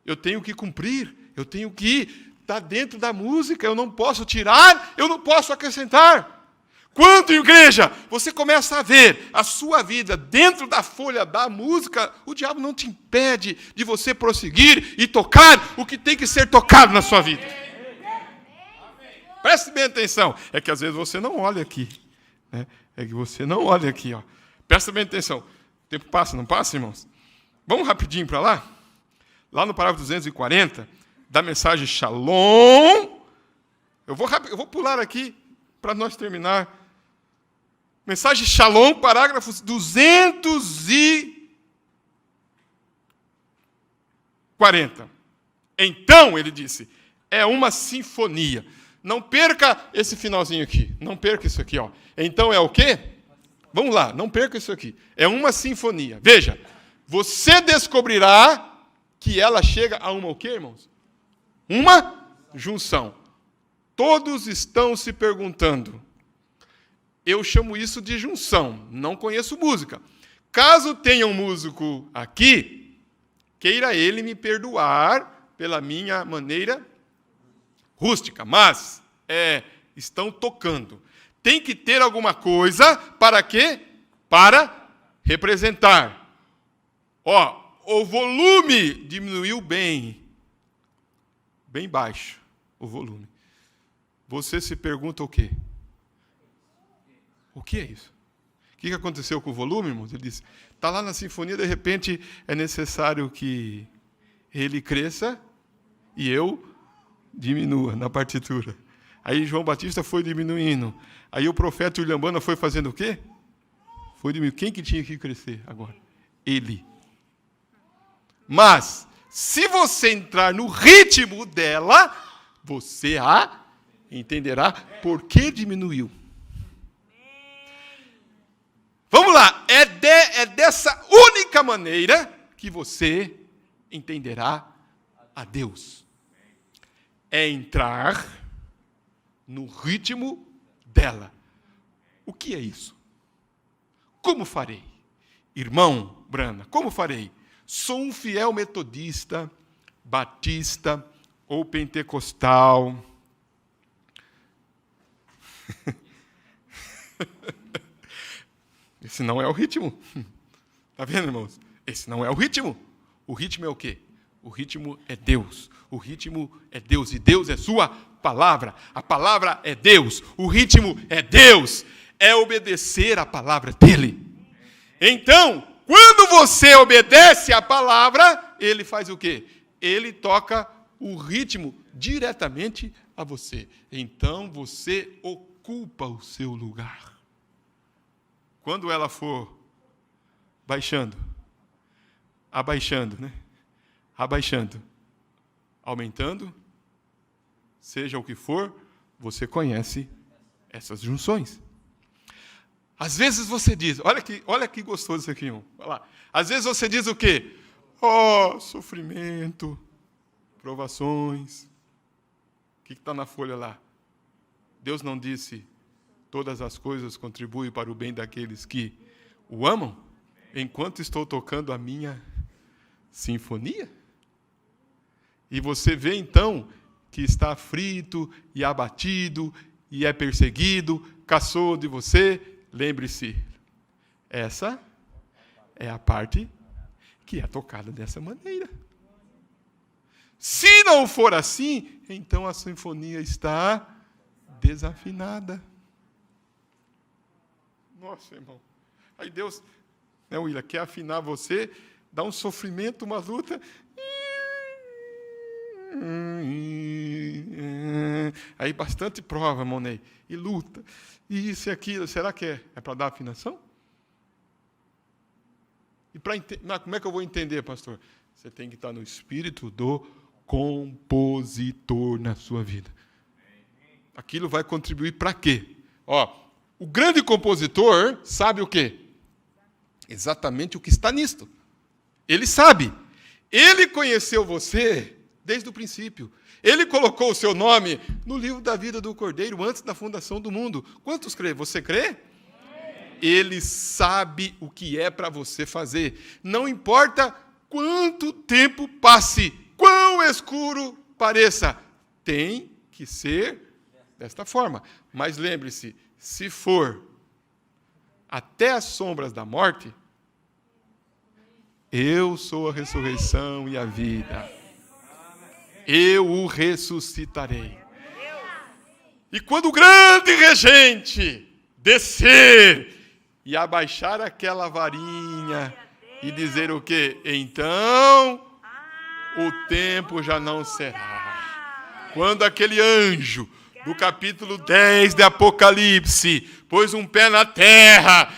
Eu tenho que cumprir. Eu tenho que ir. Está dentro da música. Eu não posso tirar. Eu não posso acrescentar. Quando, igreja, você começa a ver a sua vida dentro da folha da música, o diabo não te impede de você prosseguir e tocar o que tem que ser tocado na sua vida. Preste bem atenção. É que às vezes você não olha aqui. Né? É que você não olha aqui. Ó. Presta bem atenção. O tempo passa, não passa, irmãos? Vamos rapidinho para lá. Lá no parágrafo 240, da mensagem Shalom. Eu vou pular aqui para nós terminar. Mensagem Shalom, parágrafos 240. Então, ele disse, é uma sinfonia. Não perca esse finalzinho aqui. Não perca isso aqui, ó. Então é o quê? Vamos lá, não perca isso aqui. É uma sinfonia. Veja, você descobrirá que ela chega a uma o quê, irmãos? Uma junção. Todos estão se perguntando. Eu chamo isso de junção. Não conheço música. Caso tenha um músico aqui, queira ele me perdoar pela minha maneira rústica. Mas, estão tocando. Tem que ter alguma coisa para quê? Para representar. Ó, o volume diminuiu bem baixo, o volume. Você se pergunta o quê? O que é isso? O que aconteceu com o volume, irmãos? Ele disse, está lá na sinfonia, de repente é necessário que ele cresça e eu diminua na partitura. Aí João Batista foi diminuindo. Aí o profeta Uliambana foi fazendo o quê? Foi diminuindo. Quem que tinha que crescer agora? Ele. Mas, se você entrar no ritmo dela, você entenderá por que diminuiu. Vamos lá, é dessa única maneira que você entenderá a Deus. É entrar no ritmo dela. O que é isso? Como farei? Irmão Brana, como farei? Sou um fiel metodista, batista ou pentecostal. Esse não é o ritmo. Está vendo, irmãos? Esse não é o ritmo. O ritmo é o quê? O ritmo é Deus. O ritmo é Deus. E Deus é sua palavra. A palavra é Deus. O ritmo é Deus. É obedecer a palavra dele. Então, quando você obedece a palavra, ele faz o quê? Ele toca o ritmo diretamente a você. Então, você ocupa o seu lugar. Quando ela for baixando, abaixando, né? Abaixando, aumentando, seja o que for, você conhece essas junções. Às vezes você diz, olha que gostoso isso aqui, irmão. Olha lá. Às vezes você diz o quê? Oh, sofrimento, provações. O que está na folha lá? Deus não disse, todas as coisas contribuem para o bem daqueles que o amam, enquanto estou tocando a minha sinfonia? E você vê então que está aflito e abatido e é perseguido, caçou de você. Lembre-se, essa é a parte que é tocada dessa maneira. Se não for assim, então a sinfonia está desafinada. Nossa, irmão. Aí Deus, né, William, quer afinar você, dá um sofrimento, uma luta. Aí bastante prova, Monei, e luta, e isso e aquilo. Será que é para dar afinação? E como é que eu vou entender, pastor? Você tem que estar no espírito do compositor na sua vida. Aquilo vai contribuir para quê? O grande compositor sabe o quê? Exatamente o que está nisto. Ele sabe. Ele conheceu você desde o princípio. Ele colocou o seu nome no livro da vida do Cordeiro antes da fundação do mundo. Quantos crê? Você crê? Ele sabe o que é para você fazer. Não importa quanto tempo passe, quão escuro pareça, tem que ser desta forma. Mas lembre-se, se for até as sombras da morte, eu sou a ressurreição e a vida. Eu o ressuscitarei. E quando o grande regente descer e abaixar aquela varinha e dizer o quê? Então, o tempo já não será. Quando aquele anjo do capítulo 10 de Apocalipse pôs um pé na terra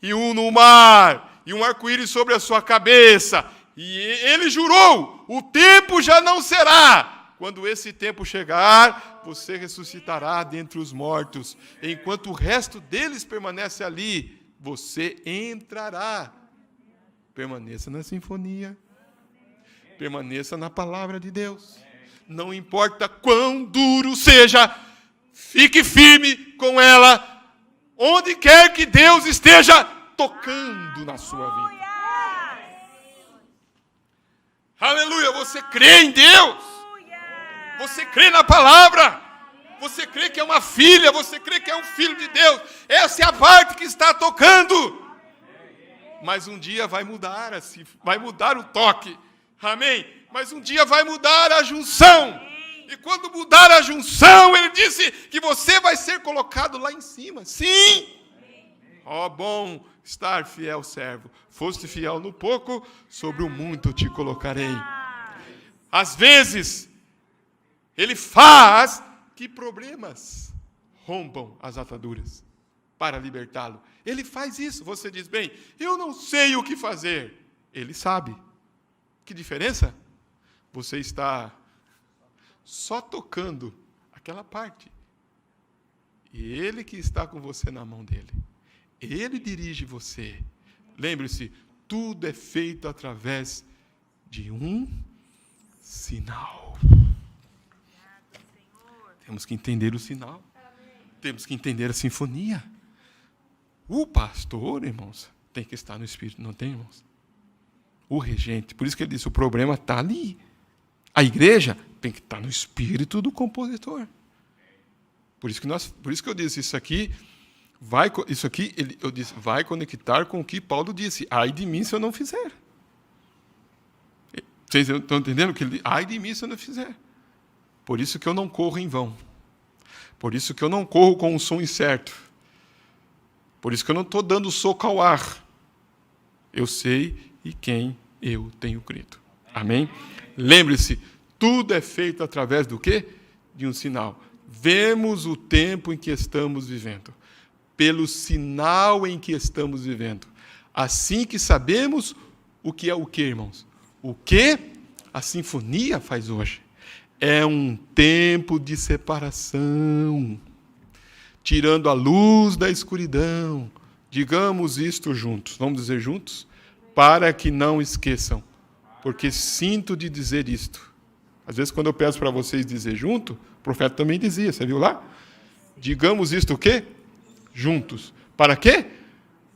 e um no mar e um arco-íris sobre a sua cabeça, e ele jurou, o tempo já não será. Quando esse tempo chegar, você ressuscitará dentre os mortos. Enquanto o resto deles permanece ali, você entrará. Permaneça na sinfonia. Permaneça na palavra de Deus. Não importa quão duro seja, fique firme com ela, onde quer que Deus esteja tocando na sua vida. Aleluia, você crê em Deus, você crê na palavra, você crê que é uma filha, você crê que é um filho de Deus, essa é a parte que está tocando. Mas um dia vai mudar, assim, vai mudar o toque, amém? Mas um dia vai mudar a junção, e quando mudar a junção, ele disse que você vai ser colocado lá em cima, sim. Bom estar, fiel servo. Foste fiel no pouco, sobre o muito te colocarei. Às vezes, ele faz que problemas rompam as ataduras para libertá-lo. Ele faz isso. Você diz, bem, eu não sei o que fazer. Ele sabe. Que diferença? Você está só tocando aquela parte. E ele que está com você na mão dele. Ele dirige você. Lembre-se, tudo é feito através de um sinal. Temos que entender o sinal. Temos que entender a sinfonia. O pastor, irmãos, tem que estar no Espírito, não tem, irmãos? O regente, por isso que ele disse, o problema está ali. A igreja tem que estar no Espírito do compositor. Por isso que eu disse, isso aqui eu disse, vai conectar com o que Paulo disse. Ai de mim se eu não fizer. Vocês estão entendendo? Ai de mim se eu não fizer. Por isso que eu não corro em vão. Por isso que eu não corro com um som incerto. Por isso que eu não estou dando soco ao ar. Eu sei e quem eu tenho crido. Amém? Lembre-se, tudo é feito através do quê? De um sinal. Vemos o tempo em que estamos vivendo. Pelo sinal em que estamos vivendo. Assim que sabemos o que é o quê, irmãos? O que a sinfonia faz hoje? É um tempo de separação, tirando a luz da escuridão, Digamos isto juntos. Vamos dizer juntos? Para que não esqueçam. Porque sinto de dizer isto. Às vezes, quando eu peço para vocês dizer junto, o profeta também dizia, você viu lá? Digamos isto o quê? Juntos. Para quê?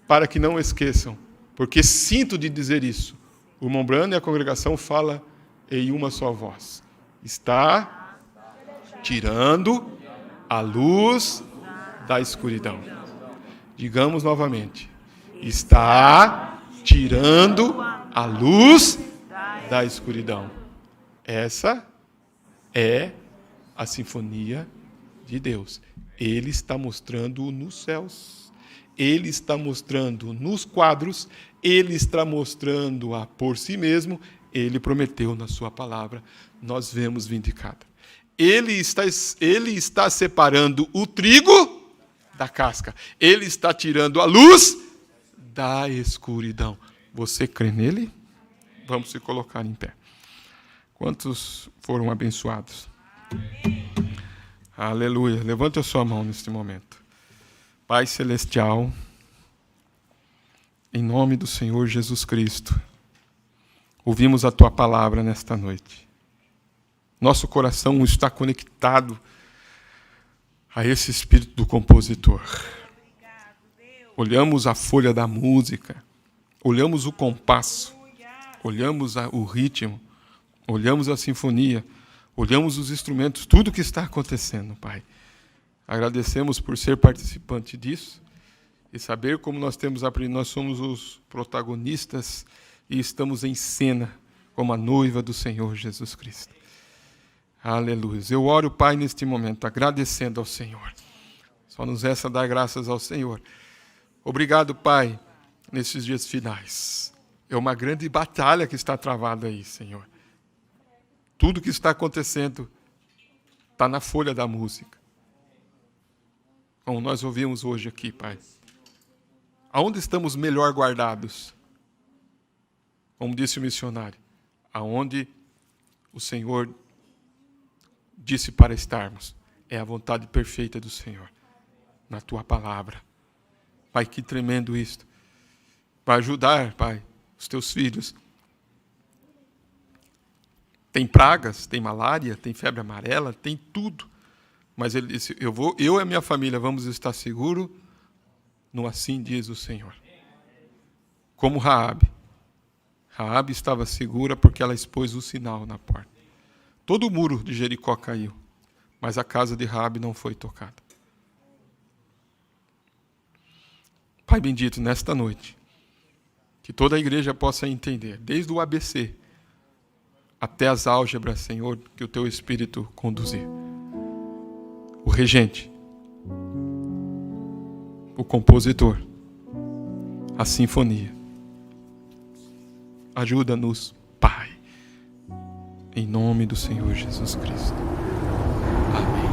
Para que não esqueçam. Porque sinto de dizer isso. O irmão Brando e a congregação fala em uma só voz. Está tirando a luz da escuridão. Digamos novamente. Está tirando a luz da escuridão. Essa é a sinfonia de Deus. Ele está mostrando nos céus. Ele está mostrando nos quadros. Ele está mostrando por si mesmo. Ele prometeu na sua palavra. Nós vemos vindicada. Ele está separando o trigo da casca. Ele está tirando a luz da escuridão. Você crê nele? Vamos se colocar em pé. Quantos foram abençoados? Aleluia. Levante a sua mão neste momento. Pai Celestial, em nome do Senhor Jesus Cristo, ouvimos a Tua palavra nesta noite. Nosso coração está conectado a esse espírito do compositor. Olhamos a folha da música, olhamos o compasso, olhamos o ritmo, olhamos a sinfonia, olhamos os instrumentos, tudo que está acontecendo, Pai. Agradecemos por ser participante disso e saber como nós temos aprendido. Nós somos os protagonistas e estamos em cena como a noiva do Senhor Jesus Cristo. Aleluia. Eu oro, Pai, neste momento, agradecendo ao Senhor. Só nos resta dar graças ao Senhor. Obrigado, Pai, nesses dias finais. É uma grande batalha que está travada aí, Senhor. Tudo que está acontecendo está na folha da música. Como nós ouvimos hoje aqui, Pai. Aonde estamos melhor guardados? Como disse o missionário, aonde o Senhor disse para estarmos. É a vontade perfeita do Senhor, na Tua palavra. Pai, que tremendo isto. Vai ajudar, Pai, os Teus filhos. Tem pragas, tem malária, tem febre amarela, tem tudo. Mas ele disse, eu e a minha família vamos estar seguros no assim diz o Senhor. Como Raabe. Raabe estava segura porque ela expôs o sinal na porta. Todo o muro de Jericó caiu, mas a casa de Raabe não foi tocada. Pai bendito, nesta noite, que toda a igreja possa entender, desde o ABC até as álgebras, Senhor, que o Teu Espírito conduzir. O regente, o compositor, a sinfonia. Ajuda-nos, Pai, em nome do Senhor Jesus Cristo. Amém.